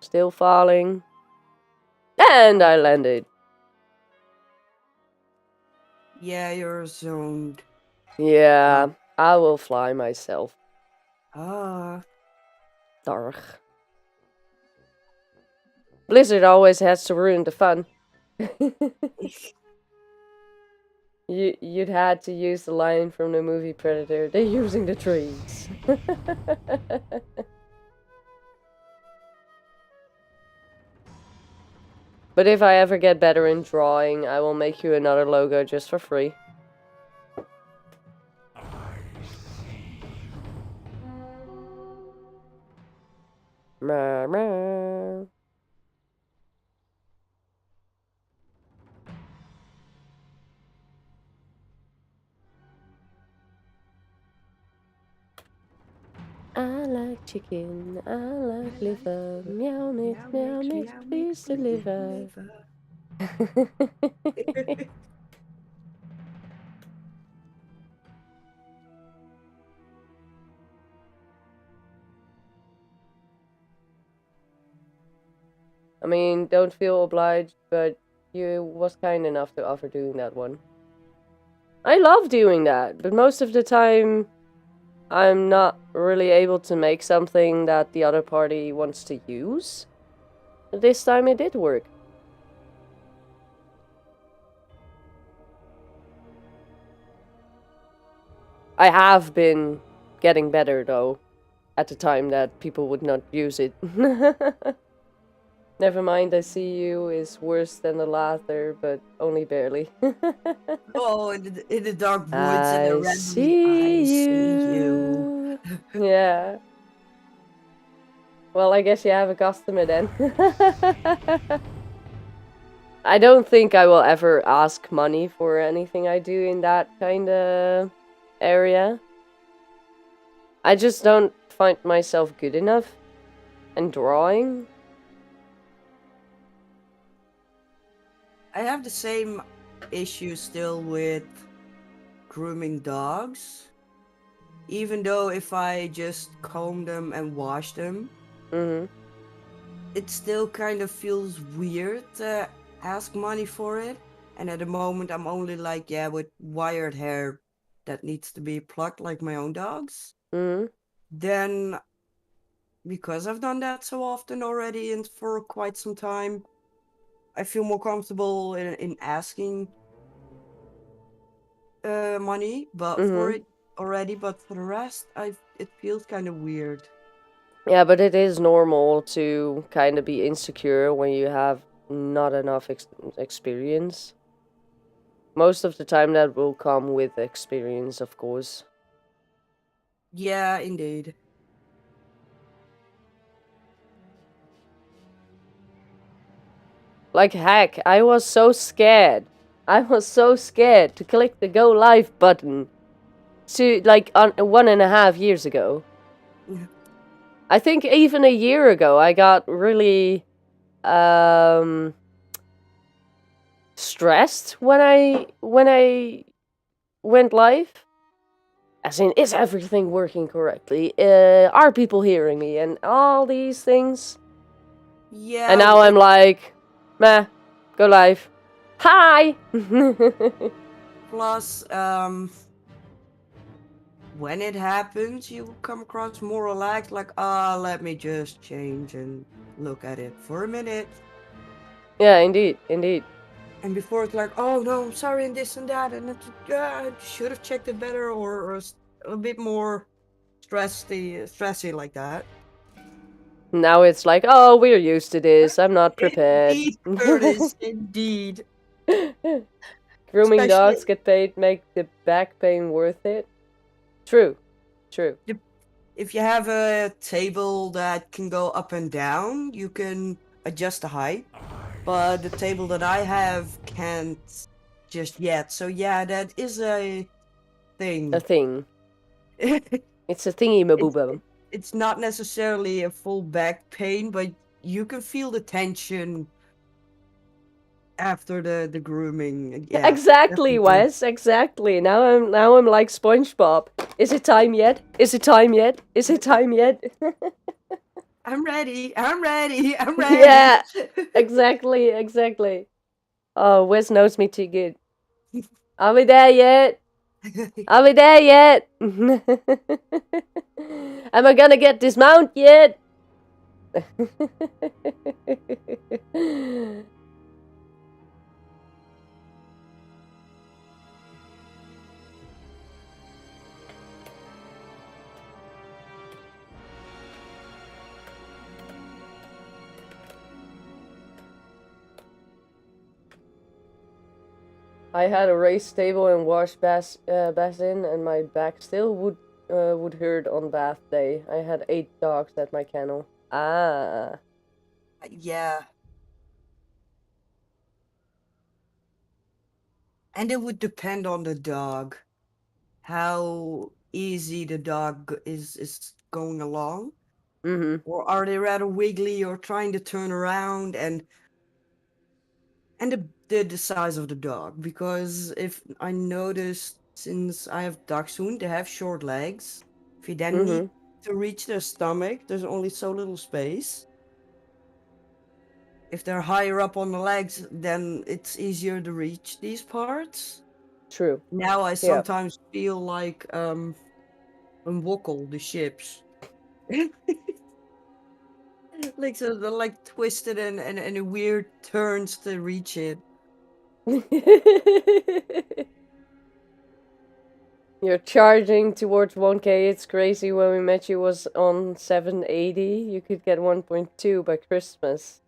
Still falling. And I landed. Yeah, you're zoned. Yeah, I will fly myself. Ah. Dark. Blizzard always has to ruin the fun. You'd had to use the line from the movie Predator. They're using the trees. But if I ever get better in drawing, I will make you another logo just for free. Meh, meh. I like chicken, I like liver, meow mix, please deliver. I mean, don't feel obliged, but you was kind enough to offer doing that one. I love doing that, but most of the time I'm not really able to make something that the other party wants to use. This time it did work. I have been getting better though, at the time that people would not use it. Never mind, I see you is worse than the latter, but only barely. Oh, in the dark woods and I randomly, see I see you. Yeah. Well, I guess you have a customer then. I don't think I will ever ask money for anything I do in that kind of area. I just don't find myself good enough in drawing. I have the same issue still with grooming dogs. Even though if I just comb them and wash them, Mm-hmm. it still kind of feels weird to ask money for it. And at the moment, I'm only like, yeah, with wired hair that needs to be plucked like my own dogs. Mm-hmm. Then, because I've done that so often already and for quite some time, I feel more comfortable in asking money, but for Mm-hmm. it already. But for the rest, it feels kind of weird. Yeah, but it is normal to kind of be insecure when you have not enough experience. Most of the time, that will come with experience, of course. Yeah, indeed. Like, heck, I was so scared. I was so scared to click the go live button to, like, 1.5 years ago. I think even a year ago, I got really stressed when I went live. As in, is everything working correctly? Are people hearing me? And all these things. Yeah, And now I'm like, meh, go live. Hi! plus, when it happens, you come across more relaxed, like, let me just change and look at it for a minute. Yeah, indeed, indeed. And before it's like, oh no, I'm sorry, and this and that, and it's, I should have checked it better, or a bit more stressy like that. Now it's like, oh, we're used to this. I'm not prepared. Indeed, Curtis, indeed. Grooming Especially dogs get paid, make the back pain worth it. True, true. if you have a table that can go up and down, you can adjust the height. But the table that I have can't just yet. So yeah, that is a thing. A thing. it's It's a thingy maboobum. it's not necessarily a full back pain, but you can feel the tension after the grooming. Yeah, Exactly, definitely. Wes. Exactly. Now I'm like SpongeBob. Is it time yet? Is it time yet? Is it time yet? I'm ready. I'm ready. I'm ready. Yeah. Exactly. Exactly. Oh, Wes knows me too good. Are we there yet? Are we there yet? Am I gonna get this mount yet? I had a race table and wash basin, and my back still would hurt on bath day. I had 8 dogs at my kennel. Ah. Yeah. And it would depend on the dog, how easy the dog is going along. Mm-hmm. Or are they rather wiggly or trying to turn around, and the size of the dog, because if I noticed, since I have dachshund, they have short legs. If you then Mm-hmm. need to reach their stomach, there's only so little space. If they're higher up on the legs, then it's easier to reach these parts. True. Now I Yeah. sometimes feel like Wokkel, the ships. Like, so they're like twisted and weird turns to reach it. You're charging towards 1K. It's crazy. When we met you was on 780. You could get 1.2 by Christmas.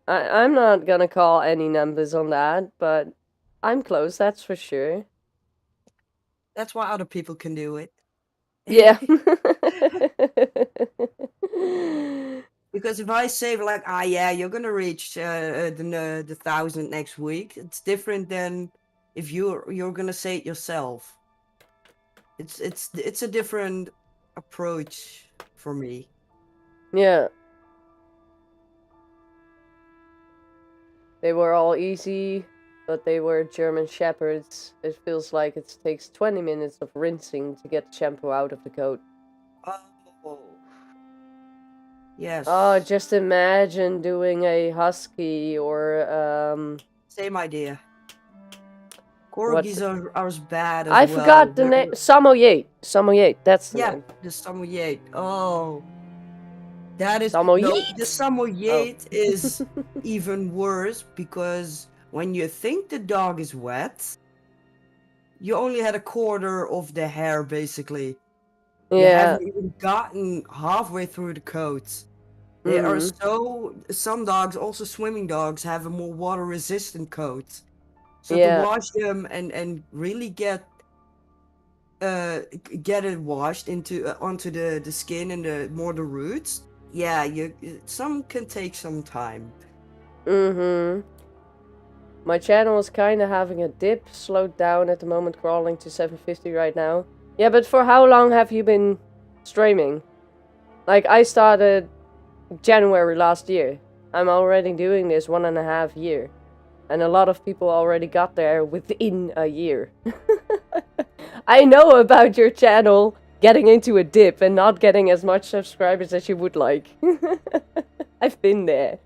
I'm not gonna call any numbers on that, but I'm close, that's for sure. That's why other people can do it. Yeah. Because if I say like, yeah, you're gonna reach the 1,000 next week, it's different than if you're gonna say it yourself. It's a different approach for me. Yeah. They were all easy, but they were German Shepherds. It feels like it takes 20 minutes of rinsing to get the shampoo out of the coat. Oh. Yes. Oh, just imagine doing a husky or Same idea. Corgis are as bad as I well. forgot the name. Samoyed. Samoyed. That's the Yeah, name. the Samoyed. Oh. That is... No, Samoyed? the Samoyed is even worse because when you think the dog is wet, you only had a quarter of the hair basically. You Yeah. haven't even gotten halfway through the coat. They are so... Some dogs, also swimming dogs, have a more water resistant coat. So to wash them and really get it washed into onto the skin and the roots, yeah, some can take some time. My channel is kind of having a dip, slowed down at the moment, crawling to 750 right now. Yeah, but for how long have you been streaming? Like, I started January last year. I'm already doing this 1.5 years. And a lot of people already got there within a year. I know about your channel getting into a dip and not getting as much subscribers as you would like. I've been there.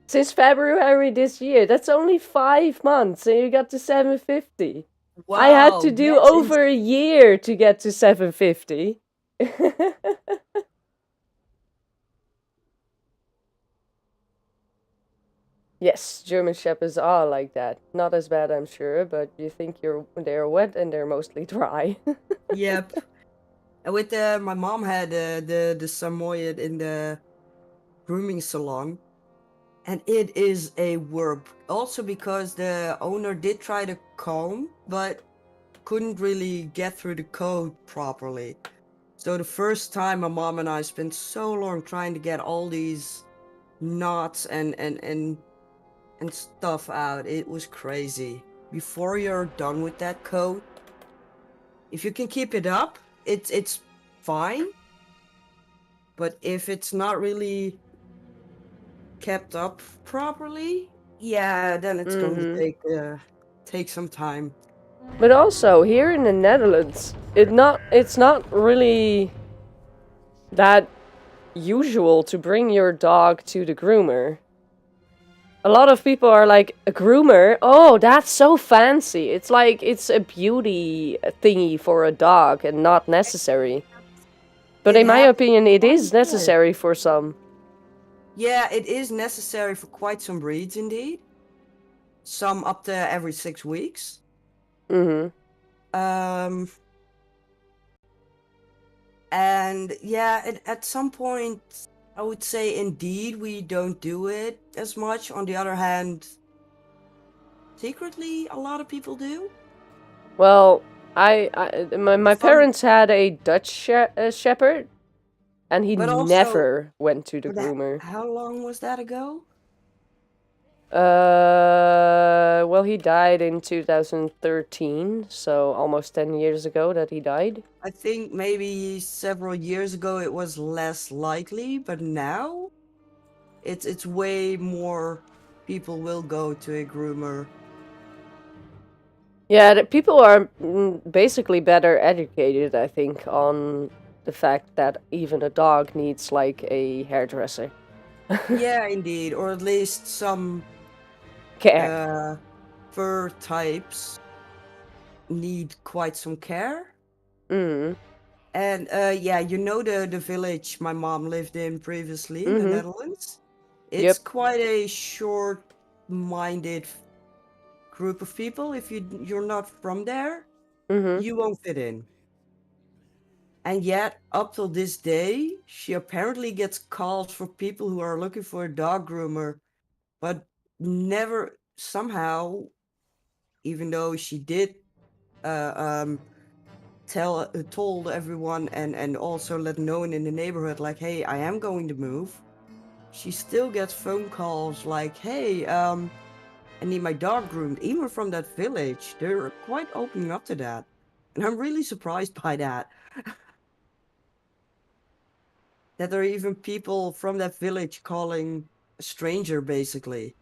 Since February this year, that's only 5 months and you got to 750. Wow, I had to do over a year to get to 750. Yes, German Shepherds are like that. Not as bad, I'm sure, but you think they're wet and they're mostly dry. Yep. And with my mom had the Samoyed in the grooming salon, and it is a work. Also because the owner did try to comb, but couldn't really get through the coat properly. So the first time my mom and I spent so long trying to get all these knots and stuff out. It was crazy. Before you're done with that coat, if you can keep it up, it's fine. But if it's not really kept up properly, yeah, then it's going to take some time. But also here in the Netherlands, it's not really that usual to bring your dog to the groomer. A lot of people are like, a groomer? Oh, that's so fancy. It's like it's a beauty thingy for a dog and not necessary. But in my opinion, it is necessary for some. Yeah, it is necessary for quite some breeds indeed. Some up to every 6 weeks. And yeah, at some point, I would say indeed we don't do it as much. On the other hand, secretly, a lot of people do. Well, my parents had a Dutch shepherd, and he never went to the groomer. How long was that ago? Well, he died in 2013, so almost 10 years ago that he died. I think maybe several years ago it was less likely, but now it's way more people will go to a groomer. Yeah, people are basically better educated, I think, on the fact that even a dog needs, like, a hairdresser. Yeah, indeed, or at least some care. Fur types need quite some care. And yeah, you know the village my mom lived in previously in the Netherlands? It's quite a short-minded group of people. If you're not from there, you won't fit in. And yet, up till this day, she apparently gets calls for people who are looking for a dog groomer, but never somehow, even though she did told everyone and also let known in the neighborhood, like, hey, I am going to move, she still gets phone calls like, hey, I need my dog groomed. Even from that village, they're quite opening up to that, and I'm really surprised by that. That there are even people from that village calling a stranger, basically.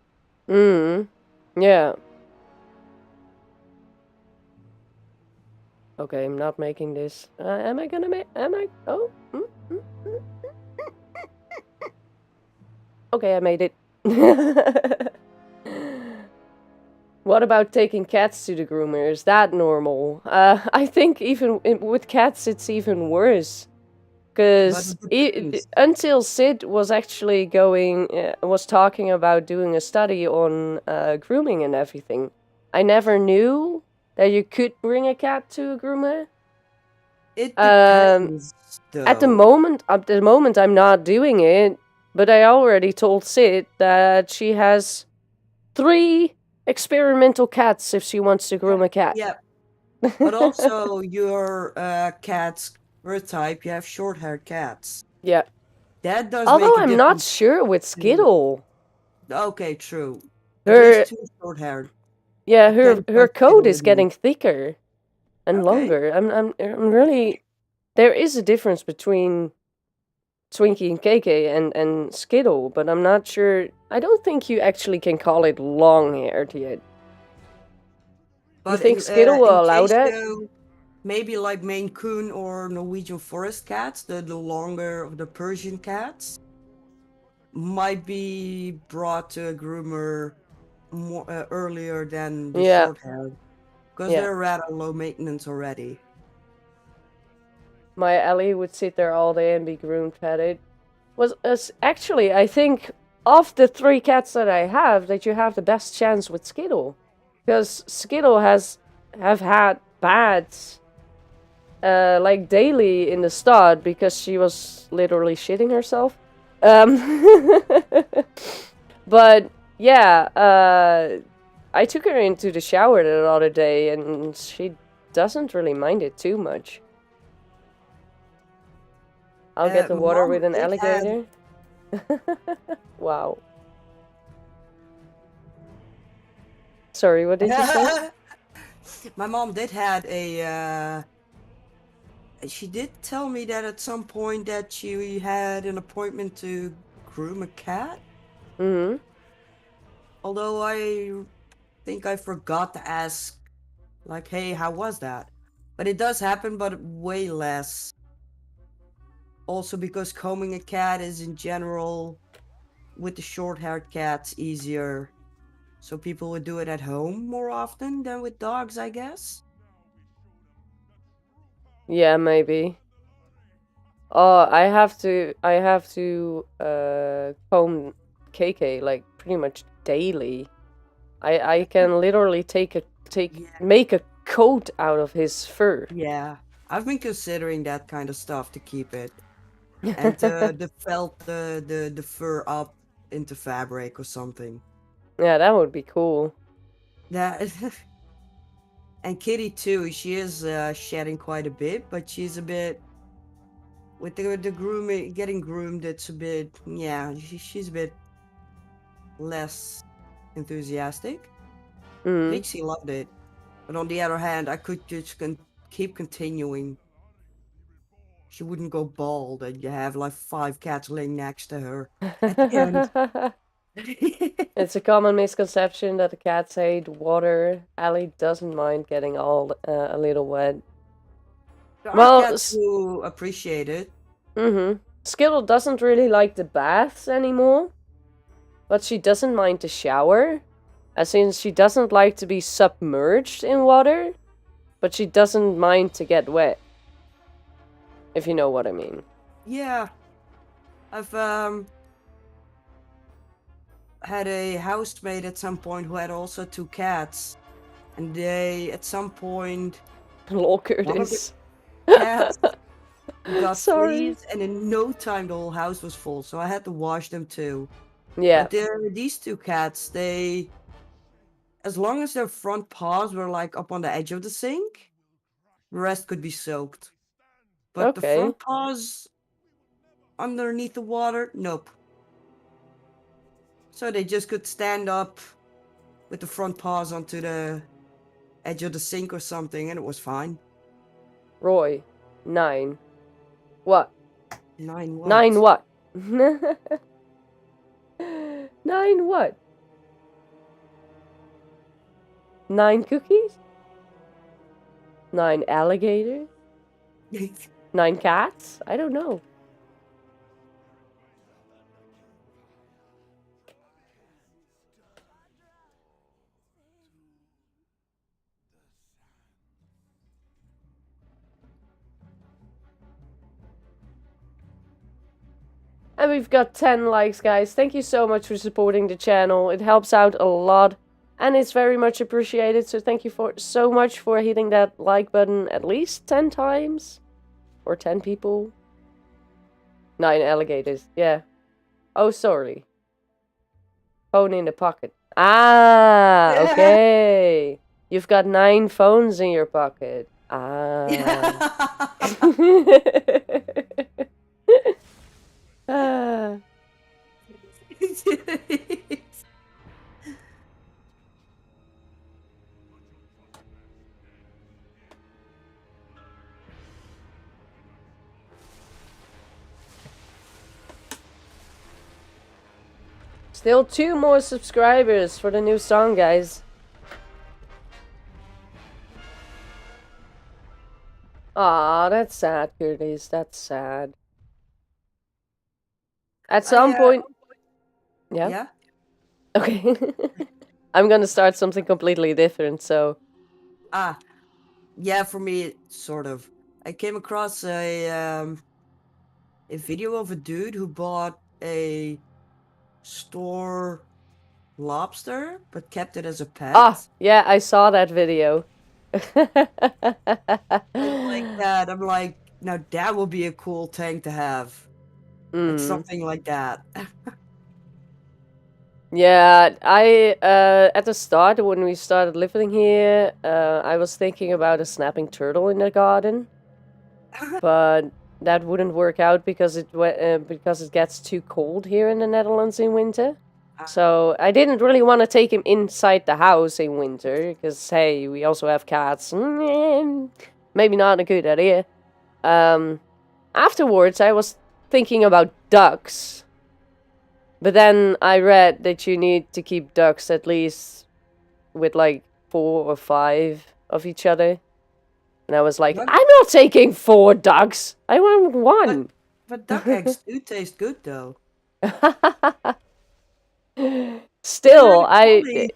Yeah. Okay, I'm not making this. Am I gonna make? Am I? Oh. Okay, I made it. What about taking cats to the groomer? Is that normal? I think even with cats, it's even worse. But Because it depends. until Sid was actually was talking about doing a study on grooming and everything, I never knew that you could bring a cat to a groomer. It Um, depends, at the though. moment, I'm not doing it, but I already told Sid that she has 3 experimental cats if she wants to groom a cat. Yeah, but also your cat's fur type, you have short-haired cats. Yeah. That does Although make a I'm not difference. sure with Skittle. Okay, true. At least Her 2 short-haired. Yeah, I can her trust coat Skittle is with you. getting thicker and Okay. longer. I'm really there is a difference between Twinkie and KK and Skittle, but I'm not sure. I don't think you actually can call it long-haired yet. You But think Skittle in will allow case that? though, maybe like Maine Coon or Norwegian forest cats, the longer of the Persian cats, might be brought to a groomer more earlier than the Yeah, short-haired, because yeah. they're rather low maintenance already. My Ellie would sit there all day and be groomed petted. Actually, I think of the 3 cats that I have, that you have the best chance with Skittle, because Skittle have had bads like daily in the start because she was literally shitting herself. Um, but yeah, I took her into the shower the other day and she doesn't really mind it too much. I'll get the water Mom with an did have alligator. Wow. Sorry, what did you say? my mom did had a she did tell me that at some point that she had an appointment to groom a cat. Mm-hmm. Although I think I forgot to ask, like, hey, how was that? But it does happen, but way less. Also because combing a cat is in general, with the short-haired cats, easier. So people would do it at home more often than with dogs, I guess. Yeah, maybe. Oh, I have to comb KK like pretty much daily. I can literally Yeah. make a coat out of his fur. Yeah. I've been considering that kind of stuff to keep it. And the felt the fur up into fabric or something. Yeah, that would be cool. That and Kitty too. She is shedding quite a bit, but she's a bit with the grooming, getting groomed. It's a bit she's a bit less enthusiastic. Mm. Vixie loved it, but on the other hand, I could just keep continuing. She wouldn't go bald, and you have like 5 cats laying next to her at the end. It's a common misconception that the cats hate water. Allie doesn't mind getting all a little wet. There are Well, cats who appreciate it. Skittle doesn't really like the baths anymore, but she doesn't mind the shower. As in, she doesn't like to be submerged in water, but she doesn't mind to get wet. If you know what I mean. Yeah, I've had a housemate at some point who had also 2 cats, and they at some point Lol, one of the Curtis. cats got Sorry. fleas, and in no time the whole house was full, so I had to wash them too. Yeah. But these 2 cats, they, as long as their front paws were like up on the edge of the sink, the rest could be soaked. But the Okay. front paws underneath the water, nope. So they just could stand up with the front paws onto the edge of the sink or something, and it was fine. Roy. 9. What? 9 what? 9 what? 9 what? 9 cookies? 9 alligators? 9 cats? I don't know. And we've got 10 likes, guys. Thank you so much for supporting the channel. It helps out a lot. And it's very much appreciated. So thank you so much for hitting that like button at least 10 times. Or 10 people. 9 alligators. Yeah. Oh, sorry. Phone in the pocket. Ah, okay. You've got 9 phones in your pocket. Ah. Ah. Still 2 more subscribers for the new song, guys. Aw, that's sad, Curtis. That's sad. At some point... Yeah? Yeah? Okay. I'm gonna start something completely different, so... Yeah, for me, sort of. I came across a video of a dude who bought a store lobster, but kept it as a pet. Ah, yeah, I saw that video. Like that, I'm like, now that would be a cool tank to have. Like something like that. Yeah, I at the start when we started living here, I was thinking about a snapping turtle in the garden, but that wouldn't work out because it gets too cold here in the Netherlands in winter. So I didn't really want to take him inside the house in winter because hey, we also have cats. Maybe not a good idea. Afterwards, I was thinking about ducks. But then I read that you need to keep ducks at least with like 4 or 5 of each other. And I was like, What? I'm not taking 4 ducks. I want 1. But duck eggs do taste good, though. Still,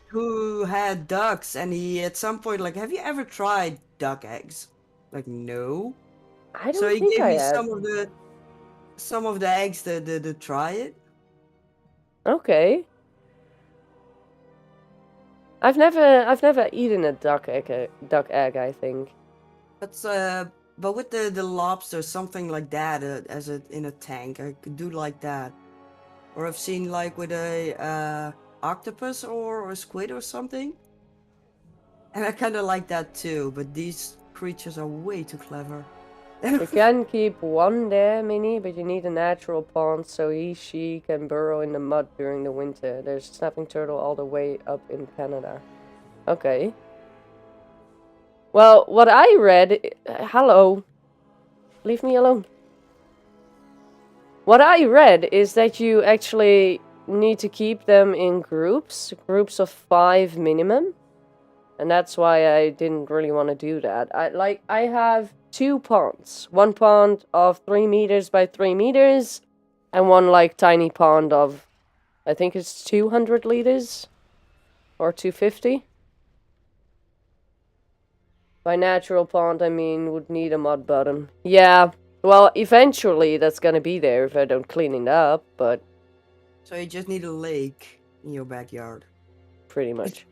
who had ducks, and he at some point like, have you ever tried duck eggs? Like, no. I don't So he think gave I me have. some of the eggs to try it. Okay. I've never eaten a duck egg, I think. But with the lobster, something like that, in a tank, I could do like that. Or I've seen like with a octopus or a squid or something. And I kind of like that too, but these creatures are way too clever. You can keep 1 there, Minnie, but you need a natural pond so she can burrow in the mud during the winter. There's a snapping turtle all the way up in Canada. Okay. Well, what I read... hello. Leave me alone. What I read is that you actually need to keep them in groups of 5 minimum. And that's why I didn't really want to do that. I have 2 ponds. 1 pond of 3 meters by 3 meters. And 1 like tiny pond of, I think it's 200 liters. Or 250. By natural pond, I mean would need a mud bottom. Yeah, well, eventually that's gonna be there if I don't clean it up, but... So you just need a lake in your backyard. Pretty much.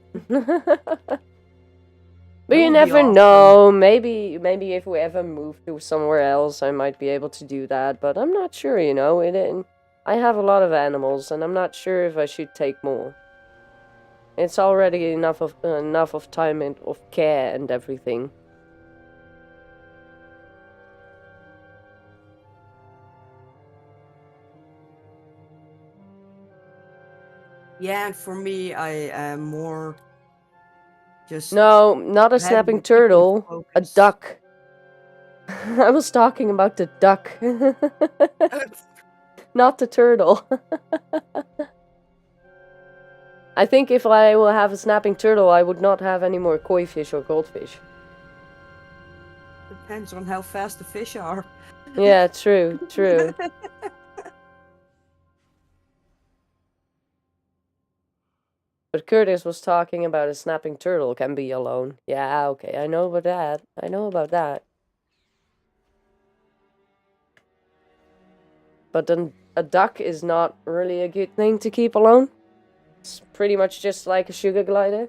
But That you would be never awesome. know. Maybe if we ever move to somewhere else, I might be able to do that. But I'm not sure, you know. I have a lot of animals, and I'm not sure if I should take more. It's already enough of time and of care and everything. Yeah, and for me, I am more just... No, not a have snapping more people to turtle. A focus. duck. I was talking about the duck. Not the turtle. I think if I will have a snapping turtle, I would not have any more koi fish or goldfish. Depends on how fast the fish are. Yeah, true, true. But Curtis was talking about a snapping turtle can be alone. Yeah, okay, I know about that. I know about that. But then a duck is not really a good thing to keep alone. It's pretty much just like a sugar glider.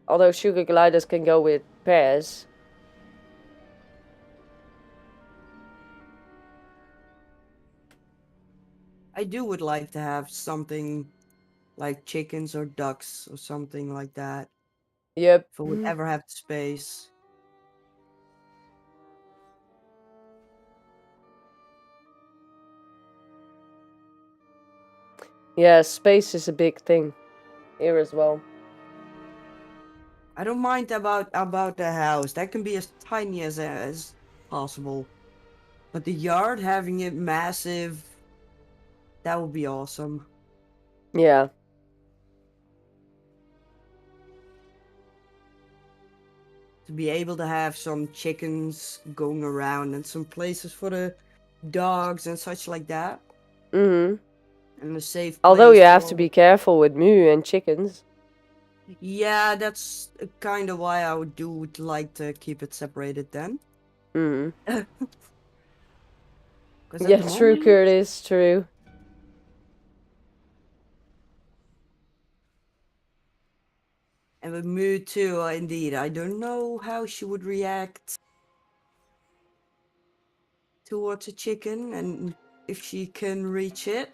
Although sugar gliders can go with pairs. I would like to have something like chickens or ducks or something like that. Yep. If I would ever have the space. Yeah, space is a big thing here as well. I don't mind about the house. That can be as tiny as possible. But the yard, having it massive, that would be awesome. Yeah. To be able to have some chickens going around and some places for the dogs and such like that. Mm-hmm. And a safe Although place you have for to be careful with moo and chickens. Yeah, that's kind of why I would like to keep it separated then. Mm-hmm. 'Cause at Yeah, the true, moment- Curtis, true. And with Moo too, indeed. I don't know how she would react towards a chicken and if she can reach it.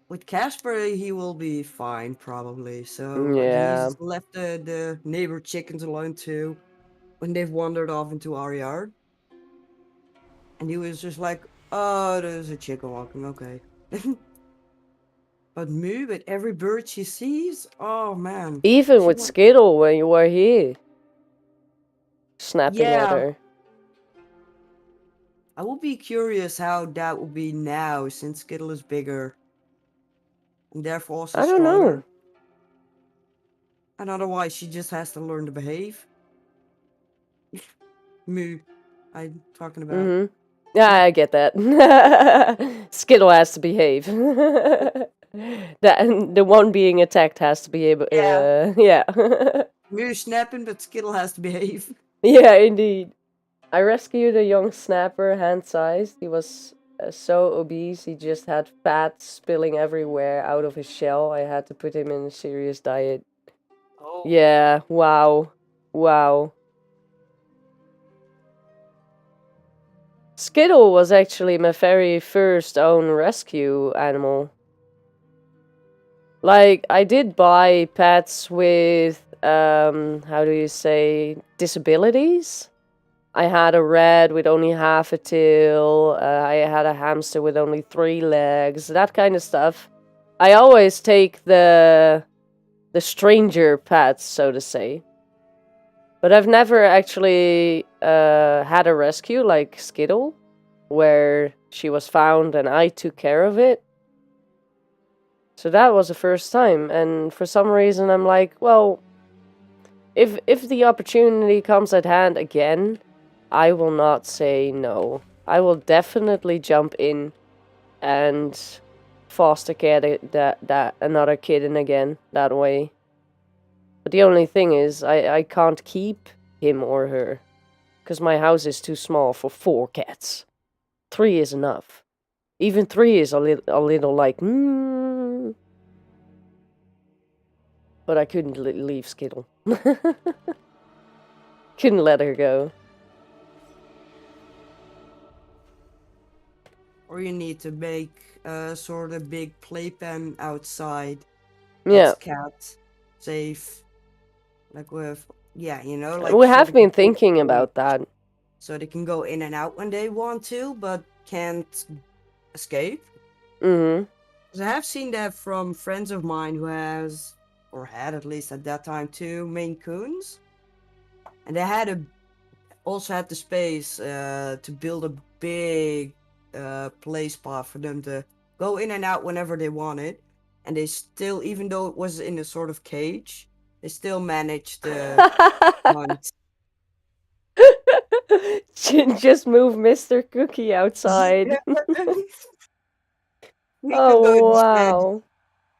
With Casper, he will be fine, probably. So Yeah. he's left the neighbor chickens alone too when they've wandered off into our yard. And he was just like, oh, there's a chicken walking, okay. But Moo, with every bird she sees, oh man. Even she with wa- Skittle when you were here. Snapping at Yeah. her. I will be curious how that will be now, since Skittle is bigger. And therefore also I don't stronger. know. And otherwise she just has to learn to behave. Moo, I'm talking about. Mm-hmm. Yeah, I get that. Skittle has to behave. The one being attacked has to be able. Yeah. Yeah. Moo snapping, but Skittle has to behave. Yeah, indeed. I rescued a young snapper, hand-sized. He was so obese, he just had fat spilling everywhere out of his shell. I had to put him in a serious diet. Oh. Yeah, wow. Wow. Skittle was actually my very first own rescue animal. Like, I did buy pets with, how do you say, disabilities? I had a rat with only half a tail, I had a hamster with only 3 legs, that kind of stuff. I always take the stranger pets, so to say. But I've never actually had a rescue like Skittle, where she was found and I took care of it. So that was the first time, and for some reason I'm like, well, if the opportunity comes at hand again, I will not say no. I will definitely jump in and foster care that another kitten again that way. But the only thing is, I can't keep him or her, because my house is too small for 4 cats. 3 is enough. Even 3 is a little like, But I couldn't leave Skittle. Couldn't let her go. Or you need to make a sort of big playpen outside. Yeah. That's cat safe. Like with, yeah, you know, like. We so have they been can go thinking in- about that. So they can go in and out when they want to, but can't escape. Mm-hmm. 'Cause I have seen that from friends of mine who has, or had at least at that time, 2 Maine Coons. And they had also had the space to build a big play spot for them to go in and out whenever they wanted. and they still, even though it was in a sort of cage, they still managed to hunt. Just move Mr. Cookie outside. We could go Oh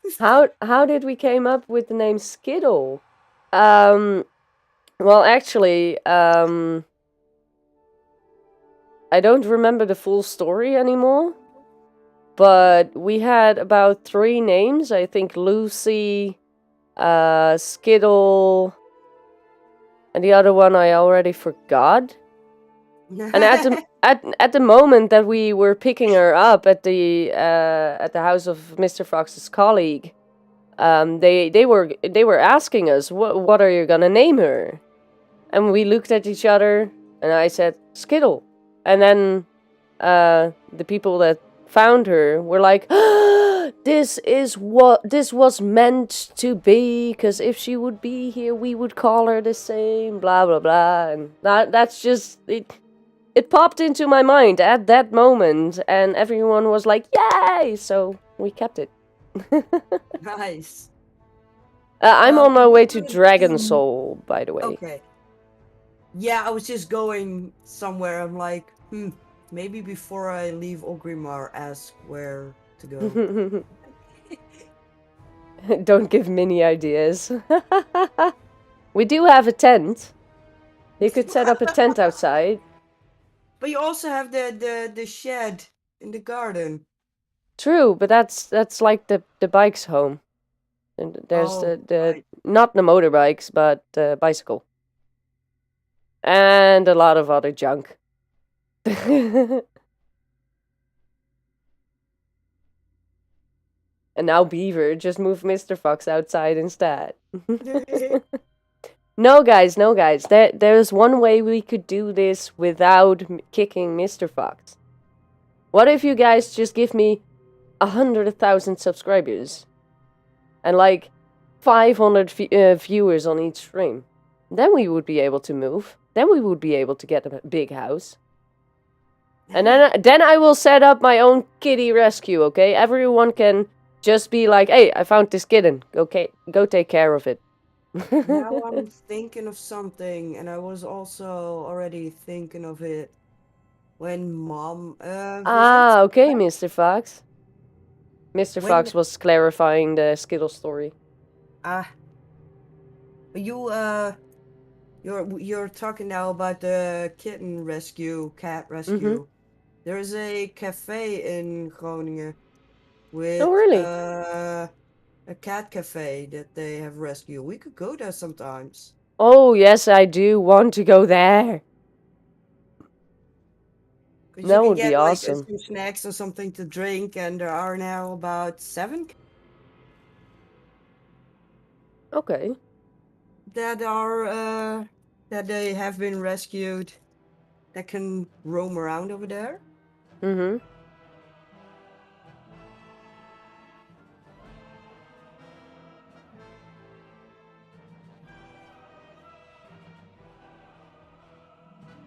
instead. wow. How did we came up with the name Skittle? Well actually, I don't remember the full story anymore. But we had about 3 names. I think Lucy, Skittle, and the other one I already forgot. And at the moment that we were picking her up at the house of Mr. Fox's colleague, they were asking us what are you gonna name her, and we looked at each other, and I said Skittle, and then the people that found her were like, this was meant to be, because if she would be here, we would call her the same, blah blah blah, and that's just it. It popped into my mind at that moment, and everyone was like, "Yay!" So we kept it. Nice. I'm on my way to Good. Dragon Soul, by the way. Okay. Yeah, I was just going somewhere. I'm like, maybe before I leave Ogrimmar, ask where to go. Don't give Minnie ideas. We do have a tent. You could set up a tent outside. But you also have the shed in the garden. True, but that's like the bike's home. And there's Right. not the motorbikes, but the bicycle. And a lot of other junk. And now Beaver just moved Mr. Fox outside instead. No, guys. There's one way we could do this without kicking Mr. Fox. What if you guys just give me 100,000 subscribers? And like 500 viewers on each stream? Then we would be able to move. Then we would be able to get a big house. And then I will set up my own kitty rescue, okay? Everyone can just be like, hey, I found this kitten. Okay, go take care of it. Now I'm thinking of something, and I was also already thinking of it when Mom visits. Okay, Mr. Fox. Mr. When- Fox was clarifying the Skittle story. You're talking now about the kitten rescue, cat rescue. There's a cafe in Groningen with Oh, really? a cat cafe that they have rescued. We could go there sometimes. Oh, yes, I do want to go there. 'Cause That you can would be get like awesome. some snacks or something to drink, and there are now about 7 Okay. that are that they have been rescued that can roam around over there. Mm-hmm.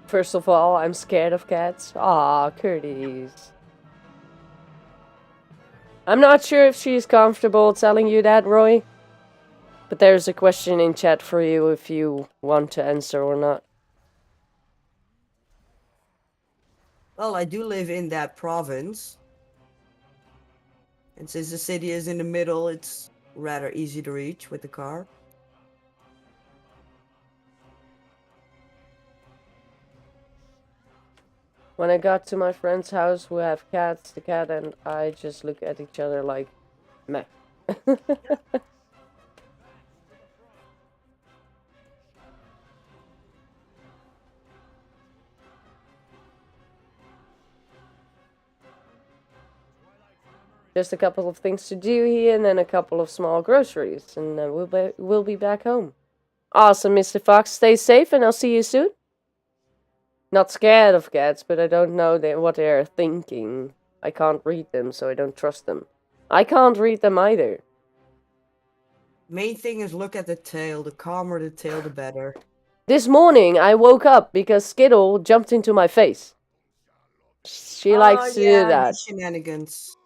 First of all, I'm scared of cats. Aw, Curtis. I'm not sure if she's comfortable telling you that, Roy. But there's a question in chat for you if you want to answer or not. Well, I do live in that province. And since the city is in the middle, it's rather easy to reach with the car. When I got to my friend's house who have cats, the cat and I just look at each other like, meh. Just a couple of things to do here, and then a couple of small groceries, and then we'll be back home. Awesome, Mr. Fox. Stay safe, and I'll see you soon. Not scared of cats, but I don't know what they're thinking. I can't read them, so I don't trust them. I can't read them either. Main thing is look at the tail. The calmer the tail, the better. This morning, I woke up because Skittle jumped into my face. She likes to do that. Shenanigans.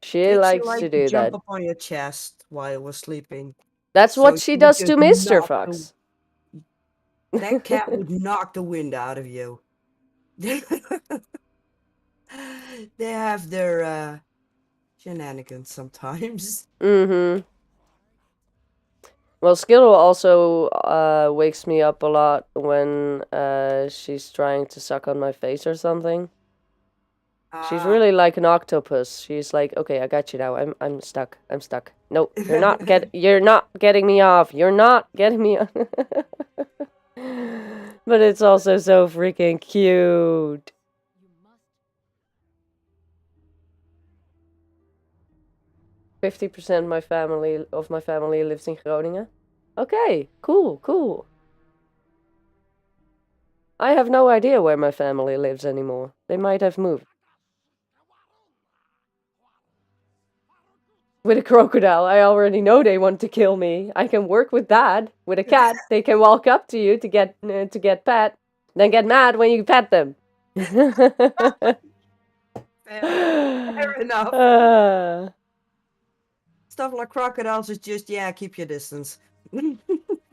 She Did she likes like to to do jump that. up on your chest while you were sleeping? That's So what she you would does to just Mr. knock Fox. that cat would knock the wind out of you. They have their shenanigans sometimes. Mm-hmm. Well, Skittle also wakes me up a lot when she's trying to suck on my face or something. She's Ah. really like an octopus. She's like, okay, I got you now. I'm stuck. I'm stuck. No, you're not getting me off. You're not getting me off. But it's also so freaking cute. %, my family lives in Groningen. Okay, cool. I have no idea where my family lives anymore. They might have moved. With a crocodile, I already know they want to kill me. I can work with that. With a cat, they can walk up to you to get pet, then get mad when you pet them. Fair enough. Stuff like crocodiles is just, yeah, keep your distance.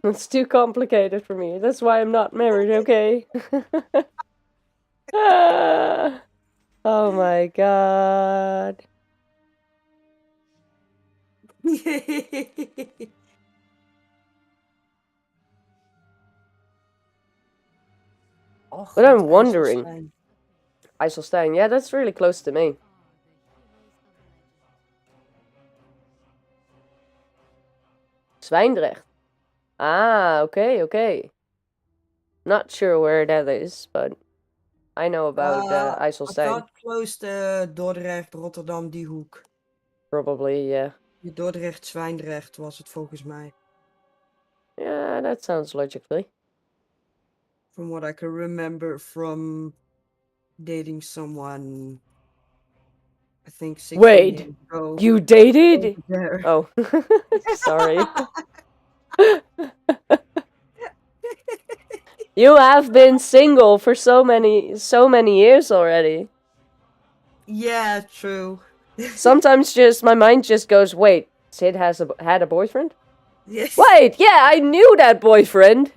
It's too complicated for me. That's why I'm not married, okay? Oh my god. Oh, But I'm God, wondering. IJsselstein, yeah, that's really close to me. Zwijndrecht. Ah, okay. Not sure where that is, but I know about I IJsselstein. thought close to Dordrecht, Rotterdam, die hoek. Probably, yeah. Dordrecht, Zwijndrecht was het volgens mij. Yeah, that sounds logically. From what I can remember from dating someone, I think 16 years ago. You dated? There. Oh, sorry. You have been single for so many years already. Yeah, true. Sometimes my mind just goes, wait, Sid had a boyfriend? Yes. Wait, yeah, I knew that boyfriend.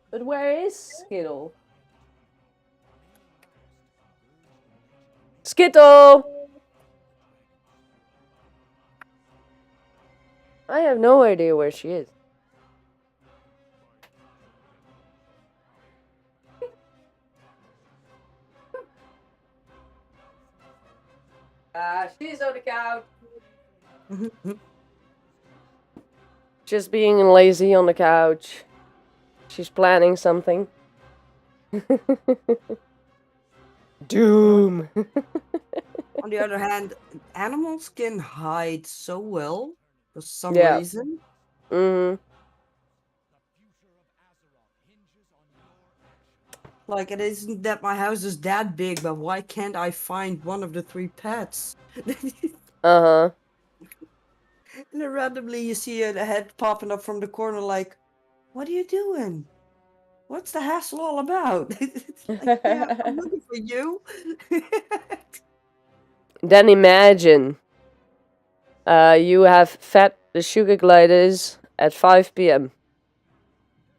But where is Skittle? Skittle! I have no idea where she is. She's on the couch. Just being lazy on the couch. She's planning something. Doom. On the other hand, animals can hide so well for some Yeah. reason. Mm-hmm. Like, it isn't that my house is that big, but why can't I find one of the 3 pets? Uh-huh. And then randomly you see a head popping up from the corner like, what are you doing? What's the hassle all about? Like, yeah, I'm looking for you. Then imagine you have fed the sugar gliders at 5 p.m.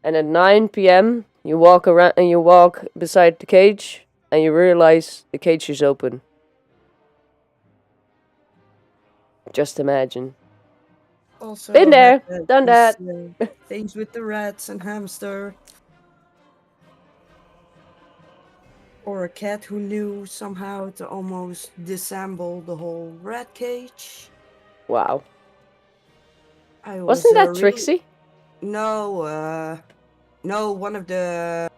And at 9 p.m. you walk around and you walk beside the cage and you realize the cage is open. Just imagine. Also, Been there, done that. Things with the rats and hamster. Or a cat who knew somehow to almost disassemble the whole rat cage. Wow. Was Wasn't that really... Trixie? No, no, one of the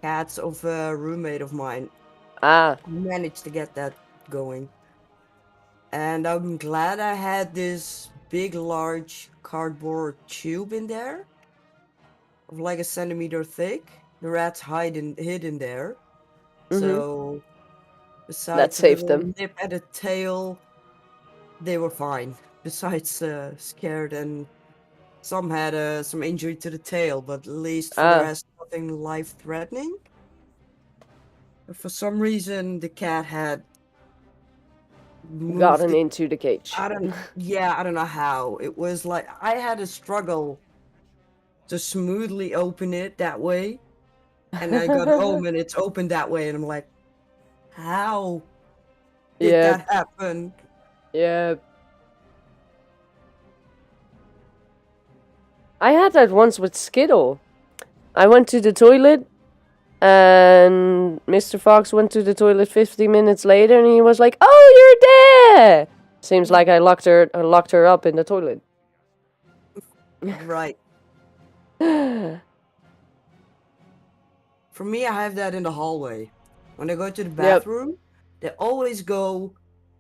cats of a roommate of mine. Managed to get that going. And I'm glad I had this big, large cardboard tube in there. Of like a centimeter thick. The rats hid in there. Mm-hmm. So, besides That saved them. nip at the tail, they were fine. Besides scared, and some had some injury to the tail, but at least for the rest, nothing life-threatening. For some reason, the cat had moved Gotten it. into the cage. I don't know how. It was like I had to struggle to smoothly open it that way. And I got home and it's opened that way, and I'm like, how did Yep. that happen? Yep. I had that once with Skittle. I went to the toilet, and Mr. Fox went to the toilet 50 minutes later, and he was like, "Oh, you're there!" Seems like I locked her up in the toilet. Right. For me, I have that in the hallway. When I go to the bathroom, they always go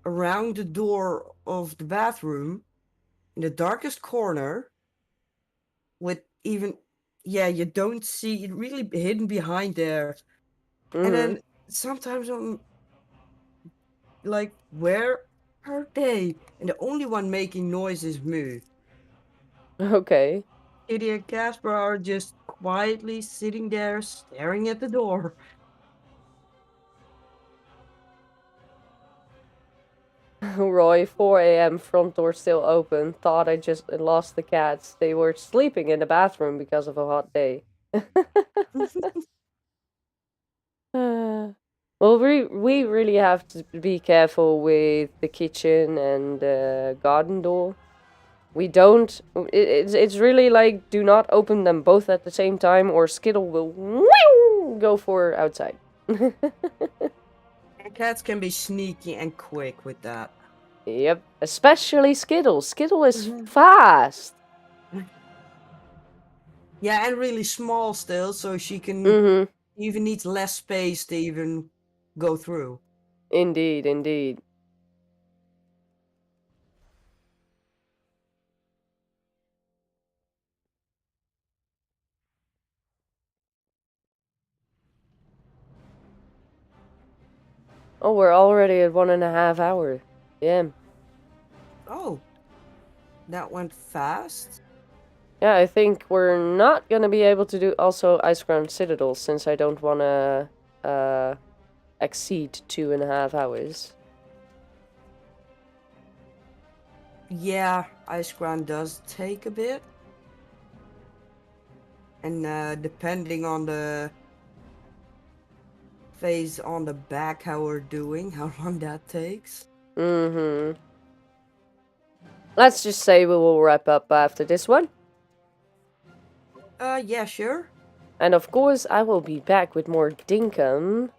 around the door of the bathroom in the darkest corner with even, you don't see it really hidden behind there. And then sometimes I'm like, where are they? And the only one making noise is Moo. Okay. Kitty and Casper are just quietly sitting there staring at the door. Roy, 4 a.m. front door still open. Thought I just lost the cats. They were sleeping in the bathroom because of a hot day. Well, we really have to be careful with the kitchen and the garden door. We don't. It's really like do not open them both at the same time, or Skittle will go for outside. Cats can be sneaky and quick with that. Yep, especially Skittle. Skittle is fast. Yeah, and really small still, so she can even needs less space to even go through. Indeed, indeed. Oh, we're already at 1.5 hours. Yeah. Oh, that went fast. Yeah, I think we're not gonna be able to do also Iceground Citadel since I don't wanna exceed 2.5 hours. Yeah, Iceground does take a bit. And depending on the phase on the back, how we're doing, how long that takes. Let's just say we will wrap up after this one. Yeah, sure. And of course, I will be back with more Dinkum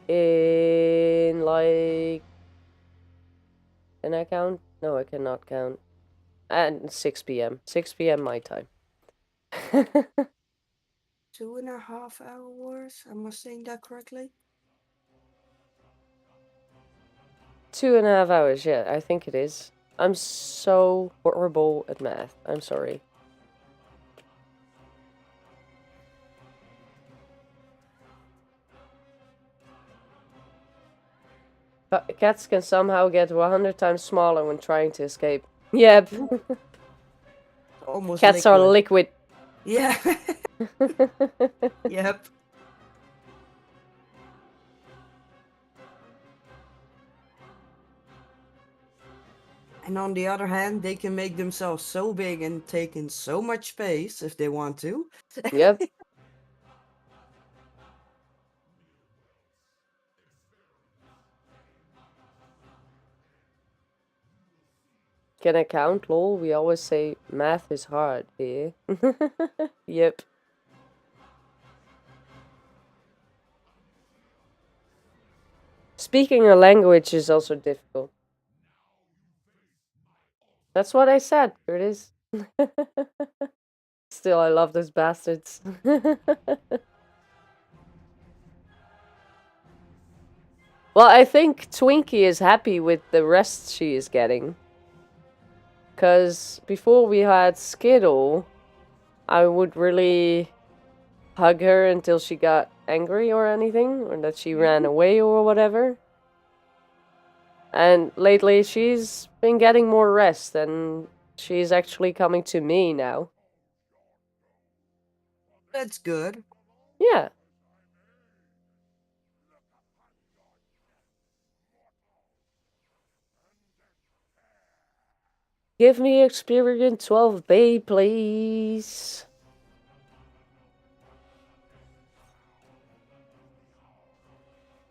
in like... Can I count? No, I cannot count. At 6 p.m. 6 p.m. my time. 2.5 hours. Am I saying that correctly? 2.5 hours, yeah, I think it is. I'm so horrible at math. I'm sorry. Cats can somehow get 100 times smaller when trying to escape. Yep. Almost Cats are liquid. Yeah. Yep. And on the other hand, they can make themselves so big and take in so much space if they want to. Yep. Can I count, lol? We always say math is hard here. Yep. Speaking a language is also difficult. That's what I said, Curtis. Still, I love those bastards. Well, I think Twinkie is happy with the rest she is getting. Because before we had Skittle, I would really hug her until she got angry or anything, or that she ran away or whatever. And lately she's been getting more rest and she's actually coming to me now. That's good. Yeah. Give me experience 12B, please.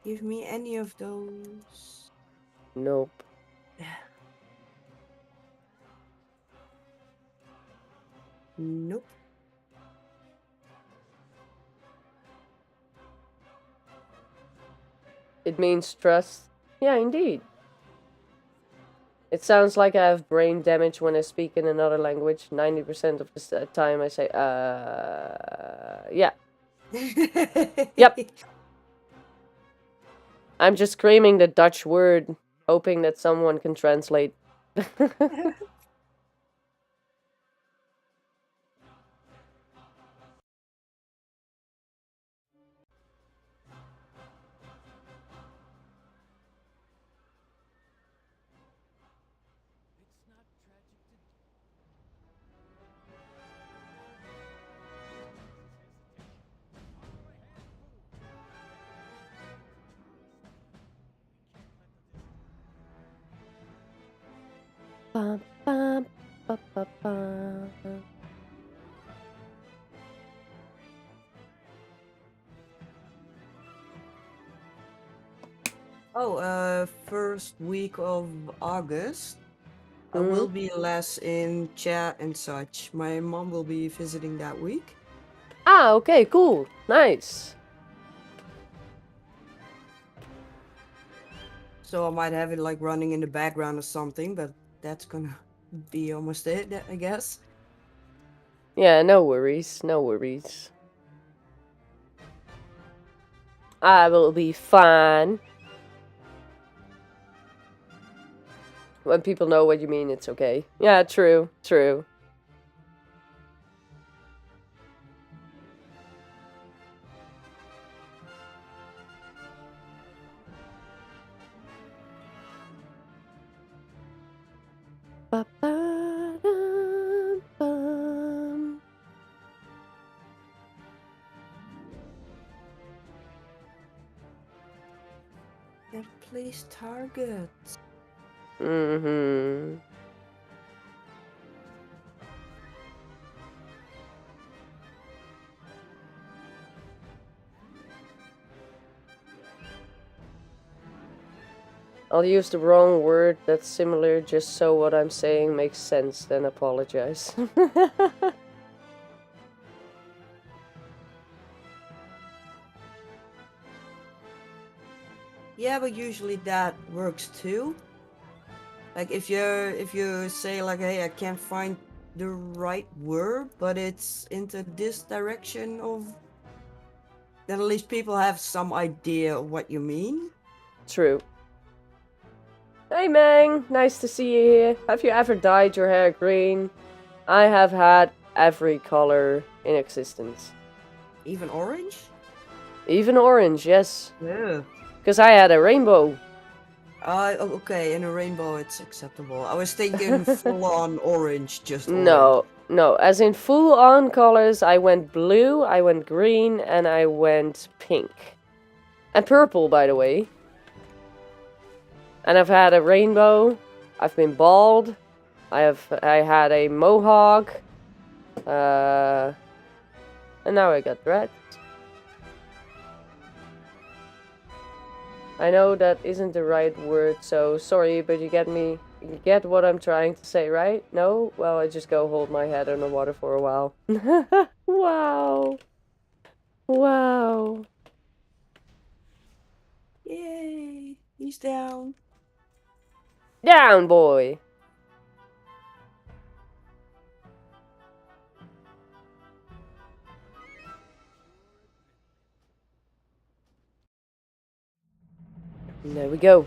Give me any of those. Nope. Nope. It means trust. Yeah, indeed. It sounds like I have brain damage when I speak in another language. 90% of the time I say, yeah. Yep. I'm just screaming the Dutch word, hoping that someone can translate. Bum, bum, ba, ba, ba. Oh, first week of August, I will be less in chat and such. My mom will be visiting that week. Ah, okay, cool. Nice. So I might have it like running in the background or something, but that's gonna be almost it, I guess. Yeah, no worries, no worries. I will be fine. When people know what you mean, it's okay. Yeah, true, true. Ba, ba, dum, bum. That place targets. Mm-hmm. I'll use the wrong word that's similar just so what I'm saying makes sense, then apologize. Yeah, but usually that works too. Like if you say like, hey, I can't find the right word, but it's into this direction of, then at least people have some idea of what you mean. True. Hey Mang, nice to see you here. Have you ever dyed your hair green? I have had every color in existence. Even orange? Even orange, yes. Yeah. Because I had a rainbow. Okay, in a rainbow it's acceptable. I was thinking full on orange, just orange. No, no. As in full on colors, I went blue, I went green, and I went pink. And purple, by the way. And I've had a rainbow. I've been bald. I had a mohawk. And now I got dreads. I know that isn't the right word, so sorry, but you get me. You get what I'm trying to say, right? No? Well, I just go hold my head under water for a while. Wow. Wow. Yay! He's down. Down, boy. And there we go.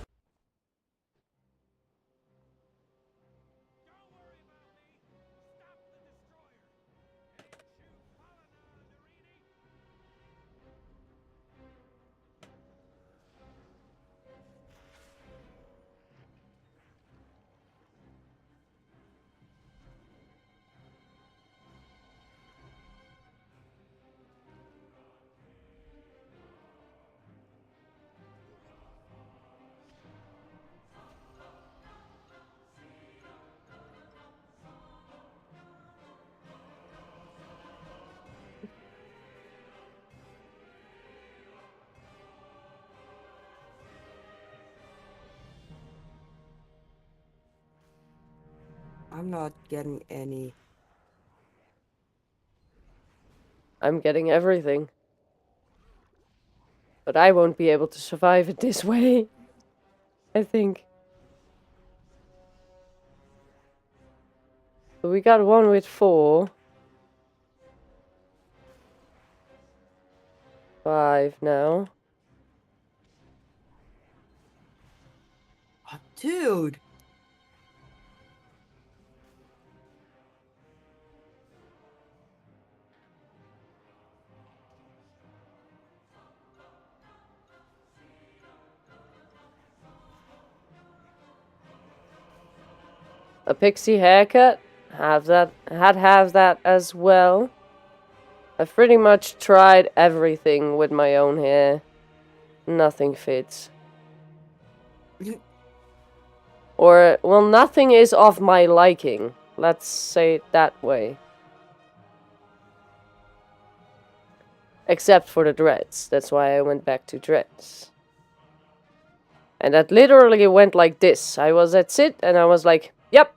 I'm not getting any. I'm getting everything. But I won't be able to survive it this way. I think. So we got one with 4. 5 now. Oh, dude. A pixie haircut. Have that. Have that as well. I've pretty much tried everything with my own hair. Nothing fits. Or, well, nothing is of my liking. Let's say it that way. Except for the dreads. That's why I went back to dreads. And that literally went like this. I was at sit and I was like, yep,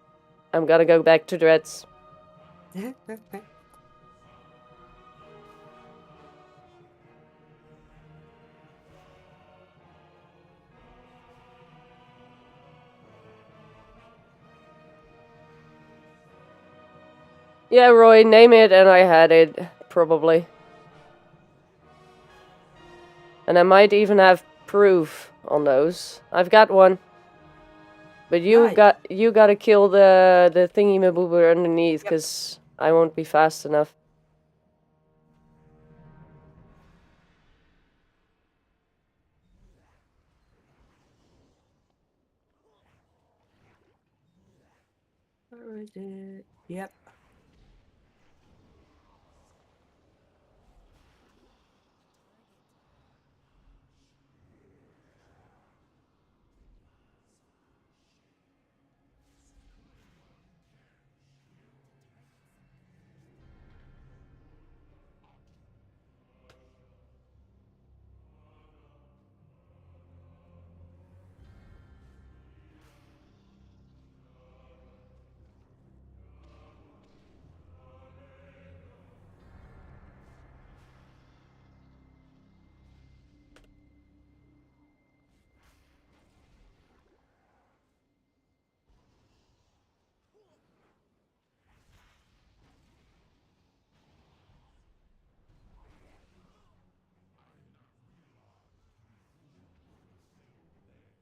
I'm gonna go back to dreads. Yeah, Roy, name it and I had it, probably. And I might even have proof on those. I've got one. But you Nice. gotta kill the thingy maboober underneath, Yep. cause I won't be fast enough. Where is it? Yep.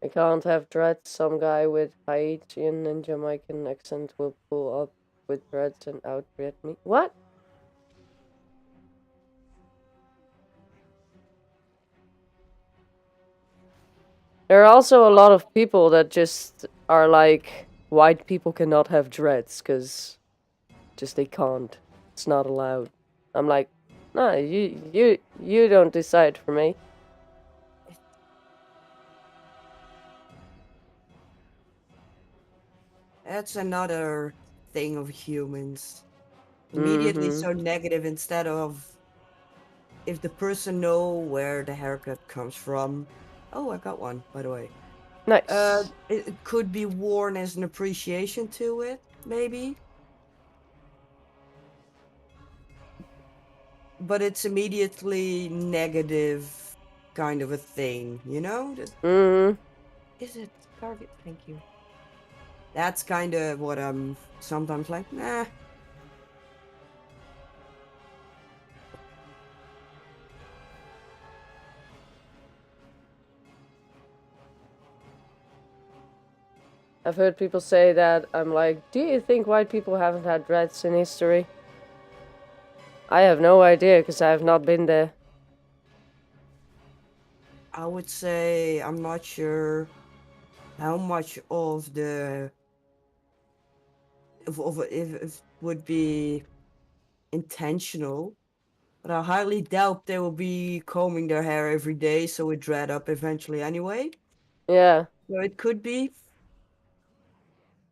I can't have dreads. Some guy with Haitian and Jamaican accent will pull up with dreads and outbreed me. What? There are also a lot of people that just are like, white people cannot have dreads, cause just they can't. It's not allowed. I'm like, nah, you don't decide for me. That's another thing of humans. Immediately Mm-hmm. so negative instead of if the person know where the haircut comes from. Oh, I got one, by the way. Nice. It could be worn as an appreciation to it, maybe. But it's immediately negative kind of a thing, you know? Mm-hmm. Is it target? Thank you. That's kind of what I'm sometimes like, nah. I've heard people say that. I'm like, do you think white people haven't had dreads in history? I have no idea, because I have not been there. I would say I'm not sure how much of the if it would be intentional, but I highly doubt they will be combing their hair every day, so it dread up eventually anyway. Yeah. So it could be.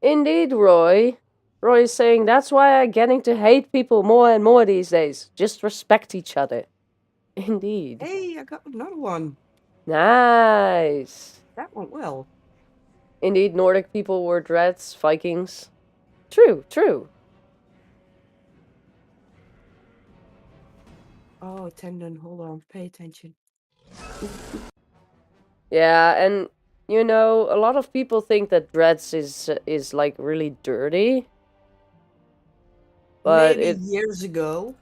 Indeed, Roy. Roy is saying that's why I'm getting to hate people more and more these days. Just respect each other. Indeed. Hey, I got another one. Nice. That went well. Indeed, Nordic people wore dreads, Vikings. True, true. Oh, tendon. Hold on. Pay attention. Yeah, and you know, a lot of people think that dreads is like really dirty. But Maybe years ago.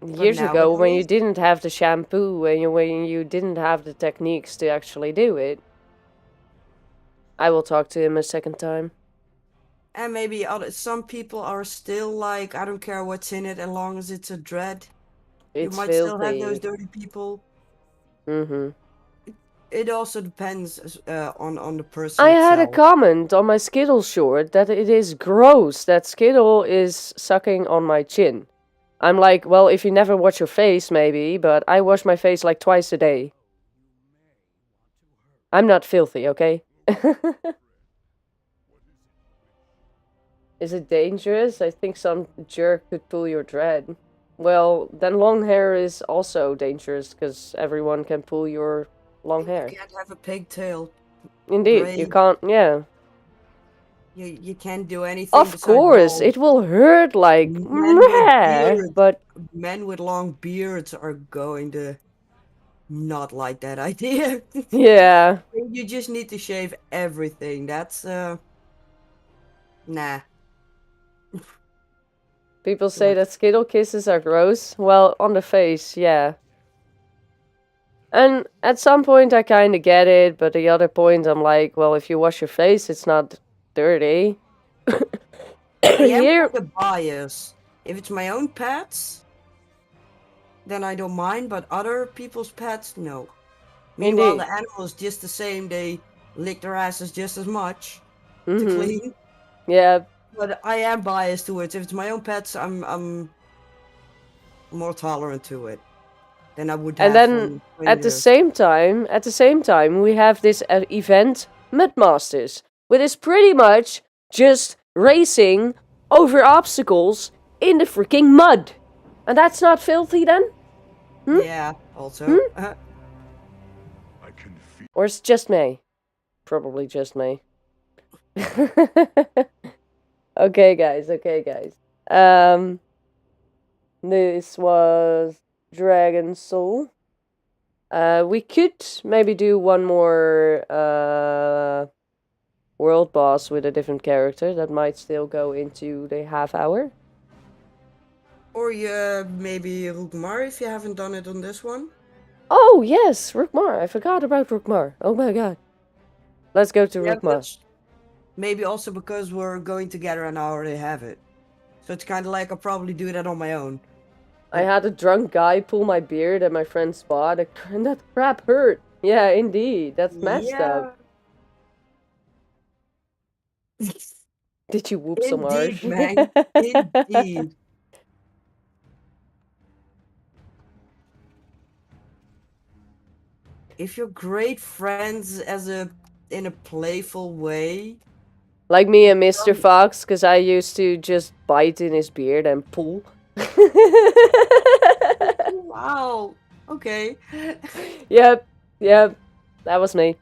But years ago, when you nowadays, didn't have the shampoo and when you didn't have the techniques to actually do it, I will talk to him a second time. and maybe some people are still like, I don't care what's in it as long as it's a dread. You It's might still have those filthy. dirty people. Mm-hmm. It also depends on the person I had a itself. comment on my Skittle short that it is gross that Skittle is sucking on my chin. I'm like, well, if you never wash your face, maybe, but I wash my face like twice a day. I'm not filthy, okay? Is it dangerous? I think some jerk could pull your dread. Well, then long hair is also dangerous, because everyone can pull your long hair. You can't have a pigtail. Indeed, you braid. can't, yeah. You can't do anything Of besides course, bald. it will hurt like Men with meh, beards, but men with long beards are going to not like that idea. yeah. You just need to shave everything. That's nah. People Too say much. that Skittle kisses are gross. Well, on the face, yeah. And at some point I kind of get it, but the other point I'm like, well, if you wash your face, it's not dirty. I am Here, kind of biased. If it's my own pets, then I don't mind, but other people's pets, no. Meanwhile, indeed. the animal is just the same. They lick their asses just as much to Mm-hmm. clean. Yeah, But I am biased towards. If it's my own pets, I'm more tolerant to it than I would and have then from at the strangers. same time, we have this event, Mudmasters, which is pretty much just racing over obstacles in the freaking mud. And that's not filthy then? Yeah, also. Or it's just me? Probably just me. Okay, guys. This was Dragon Soul. We could maybe do one more world boss with a different character. That might still go into the half hour. Or yeah, maybe Rookmar if you haven't done it on this one. Oh, yes, Rookmar. I forgot about Rookmar. Oh my god. Let's go to Yeah, Rookmar. but maybe also because we're going together and I already have it. So it's kind of like I'll probably do that on my own. I had a drunk guy pull my beard at my friend's spot, and that crap hurt. Yeah, indeed. That's messed up. Did you whoop some Indeed, harsh? man. Indeed. If you're great friends in a playful way. Like me and Mr. Fox, because I used to just bite in his beard and pull. Wow. Okay. Yep. That was me.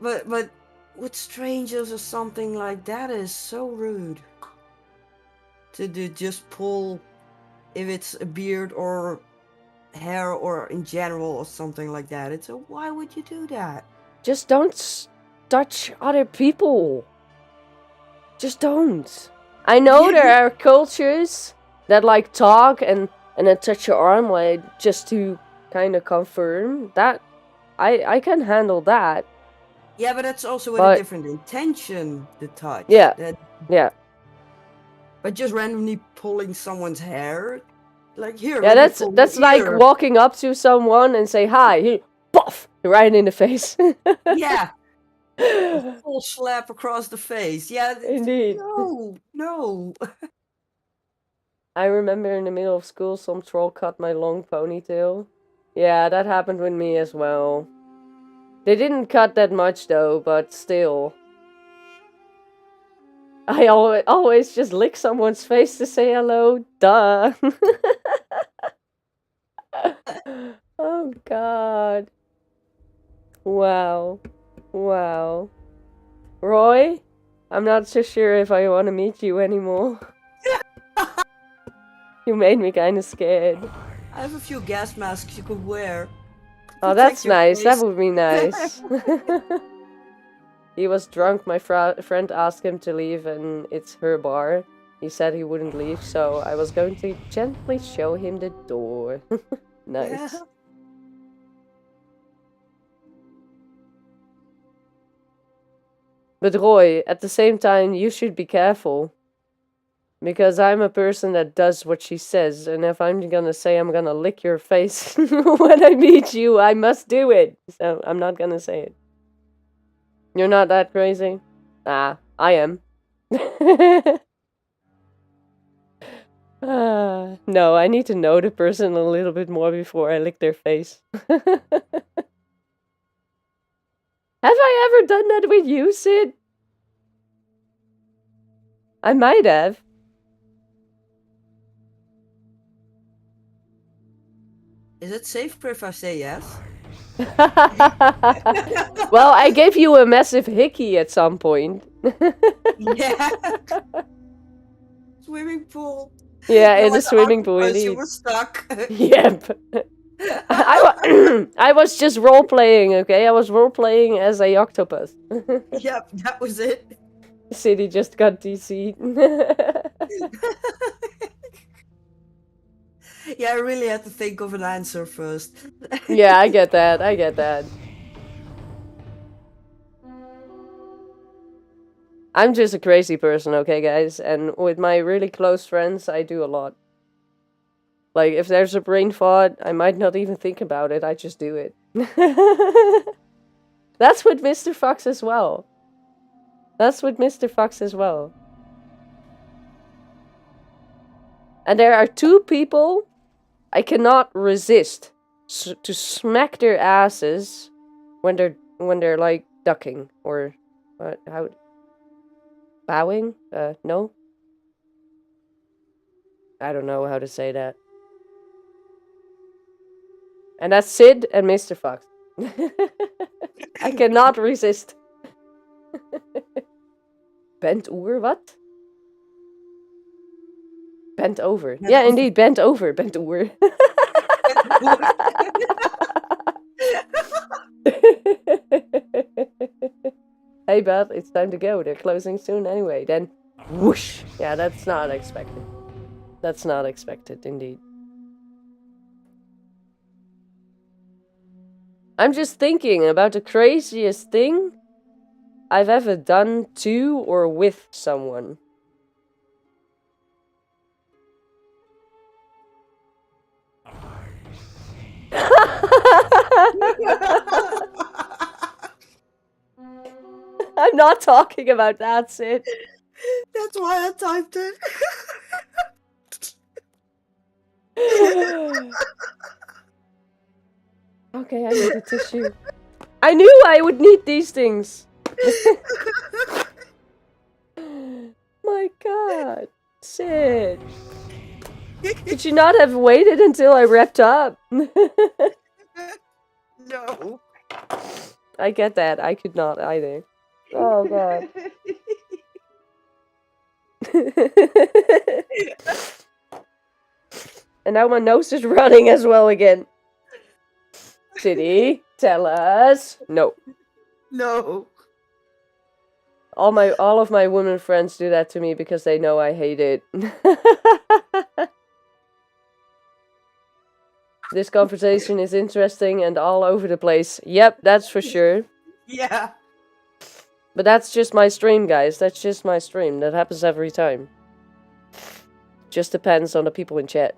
But with strangers or something like that is so rude. To just pull, if it's a beard or hair or in general or something like that. It's a, why would you do that? Just don't touch other people. Just don't. I know there are cultures that like talk and then touch your arm like just to kind of confirm that. I can handle that. Yeah, but that's also with a different intention, the touch. Yeah. Yeah. But just randomly pulling someone's hair, like here. Yeah, that's like walking up to someone and say hi. Here, puff, right in the face. Yeah. A full slap across the face. Yeah. Indeed. No. I remember in the middle of school, some troll cut my long ponytail. Yeah, that happened with me as well. They didn't cut that much though, but still. I always just lick someone's face to say hello. Duh. Oh god. Wow. Roy, I'm not so sure if I want to meet you anymore. You made me kind of scared. I have a few gas masks you could wear. Oh, Protect that's your nice. That face. would be nice. He was drunk. My friend asked him to leave, and it's her bar. He said he wouldn't leave, so I was going to gently show him the door. Nice. Yeah. But Roy, at the same time, you should be careful. Because I'm a person that does what she says, and if I'm gonna say I'm gonna lick your face when I meet you, I must do it. So I'm not gonna say it. You're not that crazy? Ah, I am. No, I need to know the person a little bit more before I lick their face. Have I ever done that with you, Sid? I might have. Is it safer if I say yes? Well, I gave you a massive hickey at some point. Yeah. Swimming pool. Yeah, You're in the like an swimming pool, octopus, indeed. You were stuck. Yep. I was just role playing, okay? I was role playing as a octopus. Yep, that was it. City just got DC'd. Yeah, I really had to think of an answer first. Yeah, I get that. I get that. I'm just a crazy person, okay, guys? And with my really close friends, I do a lot. Like, if there's a brain fart, I might not even think about it, I just do it. That's with Mr. Fox as well. That's with Mr. Fox as well. And there are two people I cannot resist to smack their asses when they're like ducking or how bowing? No. I don't know how to say that. And that's Sid and Mr. Fox. I cannot resist. Bent over, what? Bent over. Bent Yeah, over. indeed, bent over, bent over. Hey, Beth, it's time to go. They're closing soon anyway. Then, whoosh. Yeah, that's not expected. That's not expected, indeed. I'm just thinking about the craziest thing I've ever done to or with someone. I'm not talking about that, Sid. That's why I typed it. Okay, I need a tissue. I knew I would need these things. My god. Sid. Could you not have waited until I wrapped up? No. I get that. I could not either. Oh god. And now my nose is running as well again. City, tell us. No. No. All of my women friends do that to me because they know I hate it. This conversation is interesting and all over the place. Yep, that's for sure. Yeah. But that's just my stream, guys. That's just my stream. That happens every time. Just depends on the people in chat.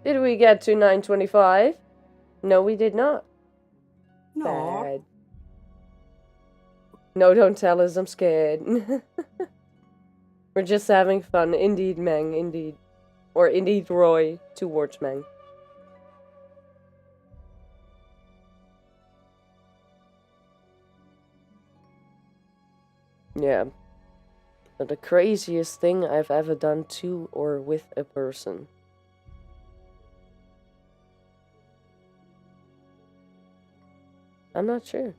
Did we get to 925? No, we did not. No. Bad. No, don't tell us. I'm scared. We're just having fun. Indeed, Meng. Indeed. Or indeed, Roy. Towards Meng. Yeah. But the craziest thing I've ever done to or with a person. I'm not sure.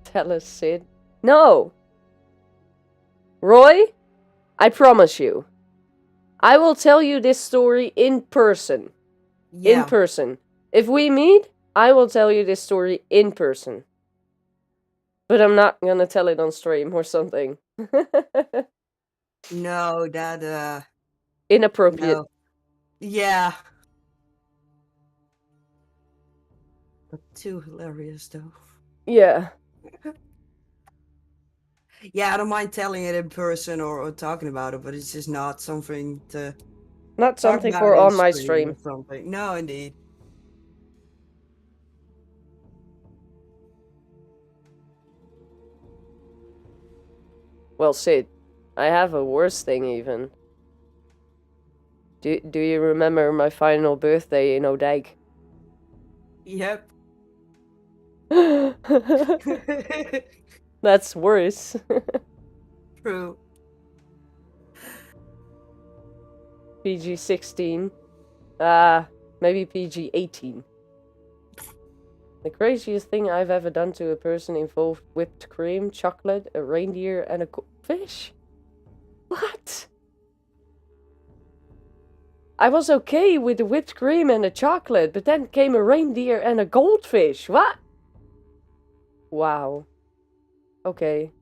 Tell us, Sid. No! Roy, I promise you. I will tell you this story in person. Yeah. In person. If we meet, I will tell you this story in person. But I'm not gonna tell it on stream or something. No, that Inappropriate. no. Yeah. But too hilarious though. Yeah. Yeah, I don't mind telling it in person or talking about it, but it's just not something to Not talk something about for in on my stream stream. or something. No, indeed. Well, Sid, I have a worse thing even. Do you remember my final birthday in Odyke? Yep. That's worse. True. PG-16. Maybe PG-18. The craziest thing I've ever done to a person involved whipped cream, chocolate, a reindeer, and a fish. What? I was okay with the whipped cream and the chocolate, but then came a reindeer and a goldfish. What? Wow. Okay.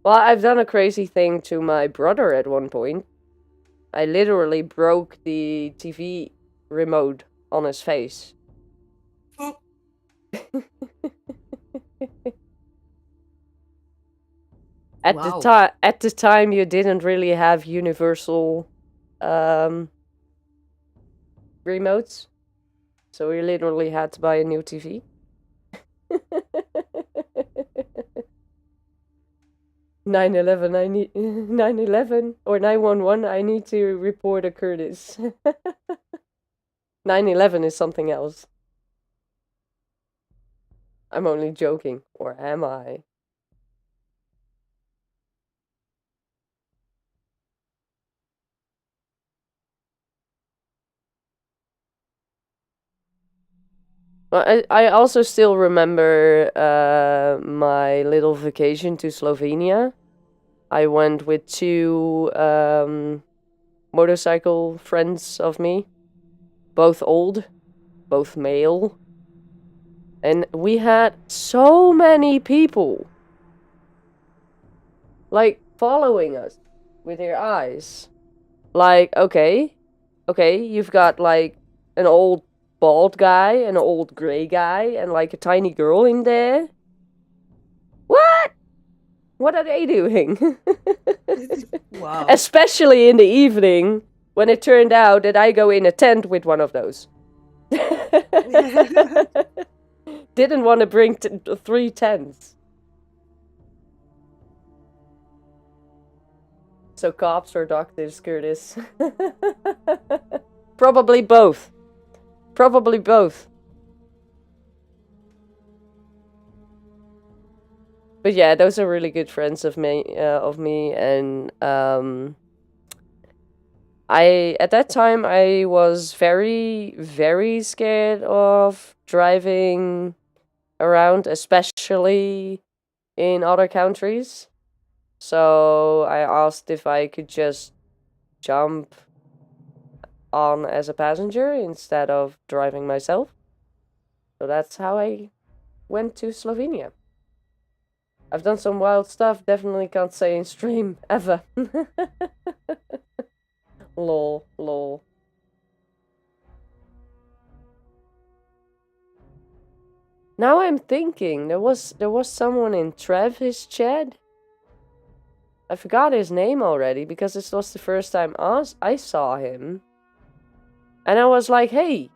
Well, I've done a crazy thing to my brother at one point. I literally broke the TV remote on his face. Wow. At the time, you didn't really have universal remotes, so we literally had to buy a new TV. 911, I need 911 or 911. I need to report a Curtis. 911 is something else. I'm only joking, or am I? Well, I also still remember my little vacation to Slovenia. I went with two motorcycle friends of me, both old, both male, and we had so many people like following us with their eyes. Like, okay, you've got like an old bald guy, an old gray guy, and like a tiny girl in there. What? What are they doing? Wow. Especially in the evening, when it turned out that I go in a tent with one of those. Didn't want to bring 3 tents. So cops or doctors, Curtis? Probably both. Probably both. But yeah, those are really good friends of me, and at that time I was very, very scared of driving around, especially in other countries. So I asked if I could just jump on as a passenger instead of driving myself. So that's how I went to Slovenia. I've done some wild stuff, definitely can't say in stream, ever. Lol. Now I'm thinking, there was someone in Travis' chat. I forgot his name already, because this was the first time I saw him. And I was like, hey,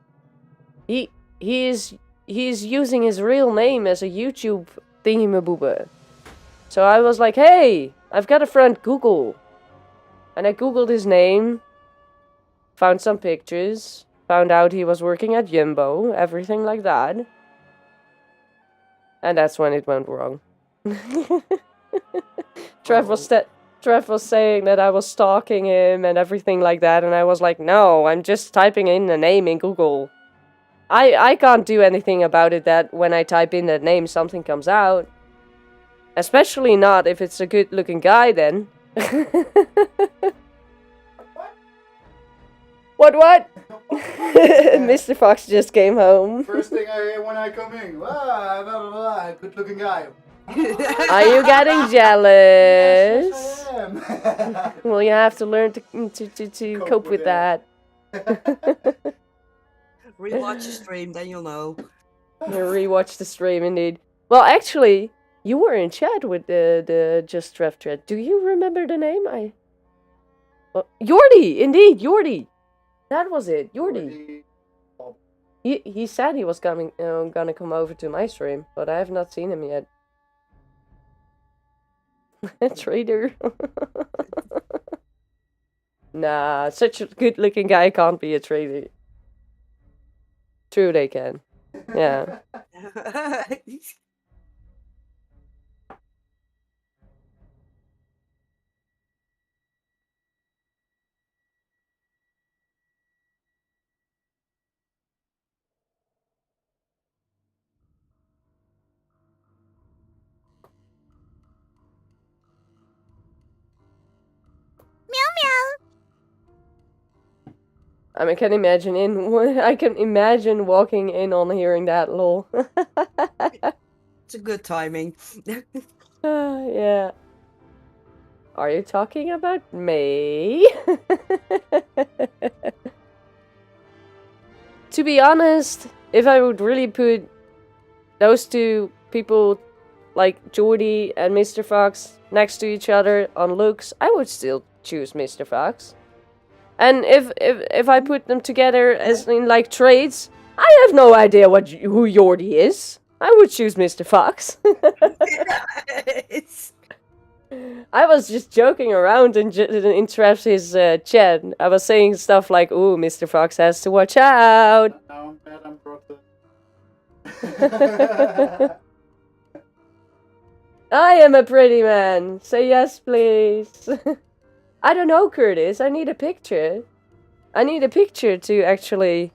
he is using his real name as a YouTube thingy-mabooba. So I was like, hey, I've got a friend Google. And I googled his name, found some pictures, found out he was working at Jumbo, everything like that. And that's when it went wrong. Trev was saying that I was stalking him and everything like that, and I was like, no, I'm just typing in the name in Google. I can't do anything about it that when I type in that name something comes out. Especially not if it's a good looking guy then. What? Mr. Fox just came home. First thing I hear when I come in, blah, blah, blah, good looking guy. Are you getting jealous? Yes, I am. Well, you have to learn to cope with that. Rewatch the stream, then you'll know. Rewatch the stream, indeed. Well, actually, you were in chat with the Just Trev thread. Do you remember the name? Jordi! Indeed, Jordi! That was it, Jordi. He said he was gonna come over to my stream, but I have not seen him yet. Traitor. Nah, such a good-looking guy can't be a traitor. True, they can. Yeah. I mean, I can imagine walking in on hearing that, lol. It's a good timing. Yeah. Are you talking about me? To be honest, if I would really put those two people, like Jordi and Mr. Fox, next to each other on looks, I would still choose Mr. Fox. And if I put them together as in like traits, I have no idea who Jordi is. I would choose Mr. Fox. I was just joking around in Trev's chat. I was saying stuff like, "Ooh, Mr. Fox has to watch out." Now I'm glad I'm broken. I am a pretty man. Say yes, please. I don't know, Curtis. I need a picture. I need a picture to actually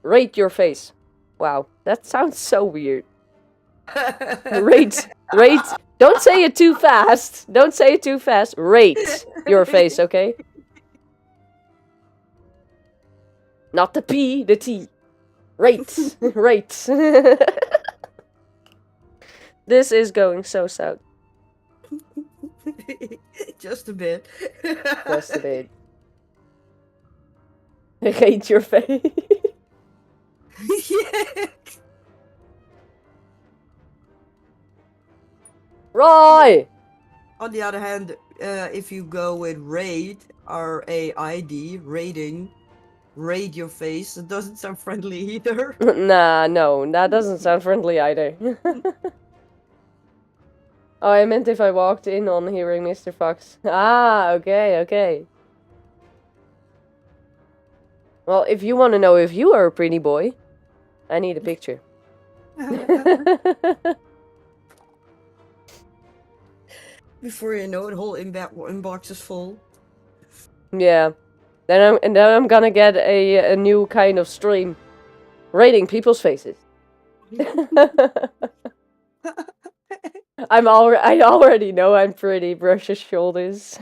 rate your face. Wow, that sounds so weird. Rate. Don't say it too fast. Don't say it too fast. Rate your face, okay? Not the P, the T. Rate. Rate. This is going so south. Just a bit. Just a bit. I hate your face. Yeah. Roy! On the other hand, if you go with raid, R-A-I-D, rating, raid your face, it doesn't sound friendly either. Nah, no, that doesn't sound friendly either. Oh, I meant if I walked in on hearing Mr. Fox. Ah, okay. Well, if you want to know if you are a pretty boy, I need a picture. Before you know it, whole inbox is full. Yeah. Then I'm gonna get a new kind of stream. Rating people's faces. I already know I'm pretty. Brush your shoulders.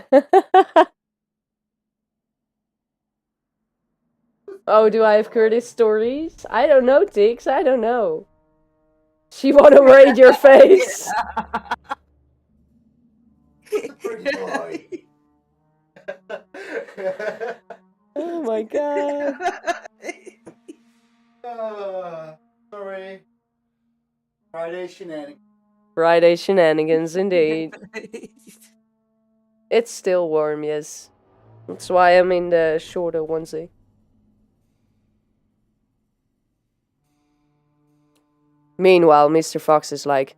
Oh, do I have Curtis stories? I don't know, Tix. I don't know. She wanna raid your face. Pretty boy. Oh my god. Sorry. Friday shenanigans. Friday shenanigans, indeed. It's still warm, yes. That's why I'm in the shorter onesie. Meanwhile, Mr. Fox is like,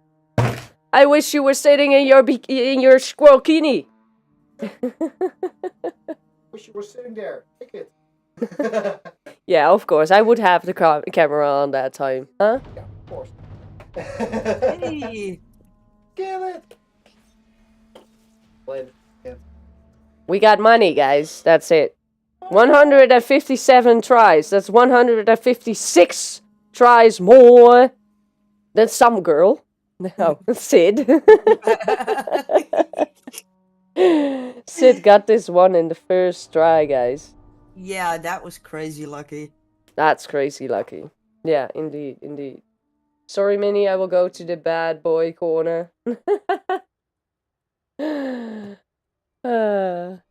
I wish you were sitting in your squirrelkini. Wish you were sitting there. Take it. Yeah, of course. I would have the camera on that time. Huh? Yeah, of course. Hey. Kill it. Play it. Yeah. We got money, guys. That's it. 157 tries. That's 156 tries more than some girl. No, Sid. Sid got this one in the first try, guys. Yeah, that was crazy lucky. That's crazy lucky. Yeah, indeed, indeed. Sorry, Minnie, I will go to the bad boy corner.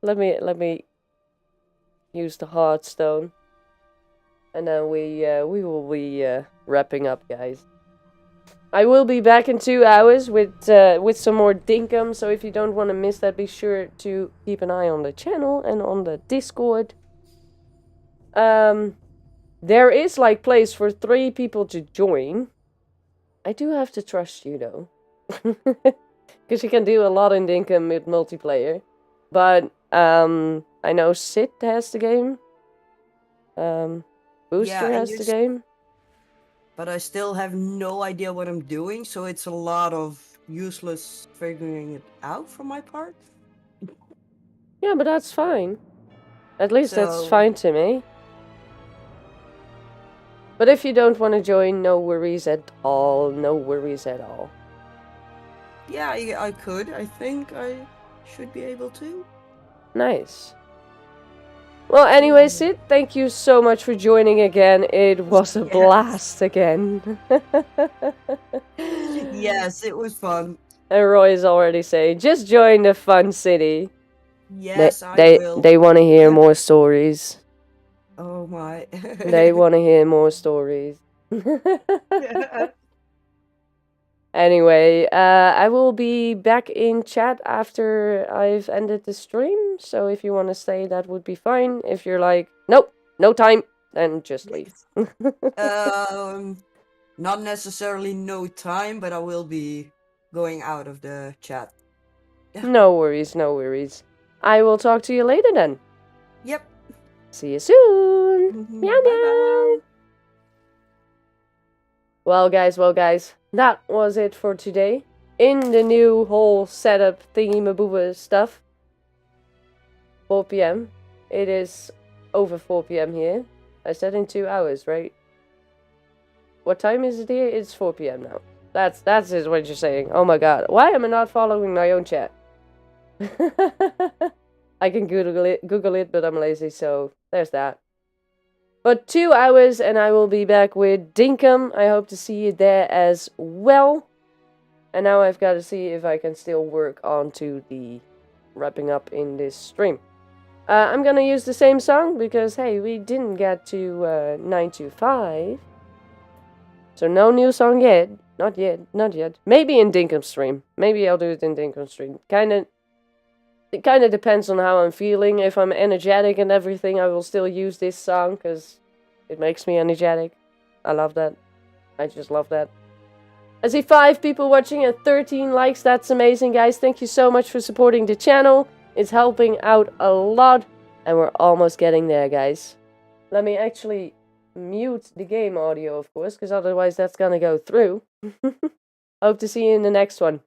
Let me use the heartstone, and then we will be wrapping up, guys. I will be back in 2 hours with some more dinkum. So if you don't want to miss that, be sure to keep an eye on the channel and on the Discord. There is like place for 3 people to join. I do have to trust you though, because you can do a lot in dinkum with multiplayer. But I know Sid has the game. Booster has the game. But I still have no idea what I'm doing, so it's a lot of useless figuring it out from my part. Yeah, but that's fine. At least that's So- fine to me. But if you don't want to join, no worries at all. No worries at all. Yeah, I could. I think I should be able to. Nice. Well, anyway, Sid, thank you so much for joining again. It was a Yes. blast again. Yes, it was fun. And Roy is already saying, just join the fun city. Yes, they I will. they want to hear more stories. Oh my. They want to hear more stories. Anyway, I will be back in chat after I've ended the stream. So if you want to stay, that would be fine. If you're like, nope, no time, then just leave. Not necessarily no time, but I will be going out of the chat. No worries, no worries. I will talk to you later then. Yep. See you soon. Meow meow. Bye-bye. Well, guys, that was it for today. In the new whole setup thingy-mabooba stuff. 4 p.m. It is over 4 p.m. here. I said in 2 hours, right? What time is it here? It's 4 p.m. now. That's is what you're saying. Oh my god. Why am I not following my own chat? I can Google it, but I'm lazy, so there's that. But 2 hours and I will be back with Dinkum. I hope to see you there as well. And now I've got to see if I can still work onto the wrapping up in this stream. I'm gonna use the same song because, hey, we didn't get to 925. So no new song yet. Not yet. Maybe in Dinkum stream. Maybe I'll do it in Dinkum stream. It kind of depends on how I'm feeling. If I'm energetic and everything, I will still use this song because it makes me energetic. I love that. I just love that. I see 5 people watching and 13 likes. That's amazing, guys. Thank you so much for supporting the channel. It's helping out a lot. And we're almost getting there, guys. Let me actually mute the game audio, of course, because otherwise that's gonna go through. Hope to see you in the next one.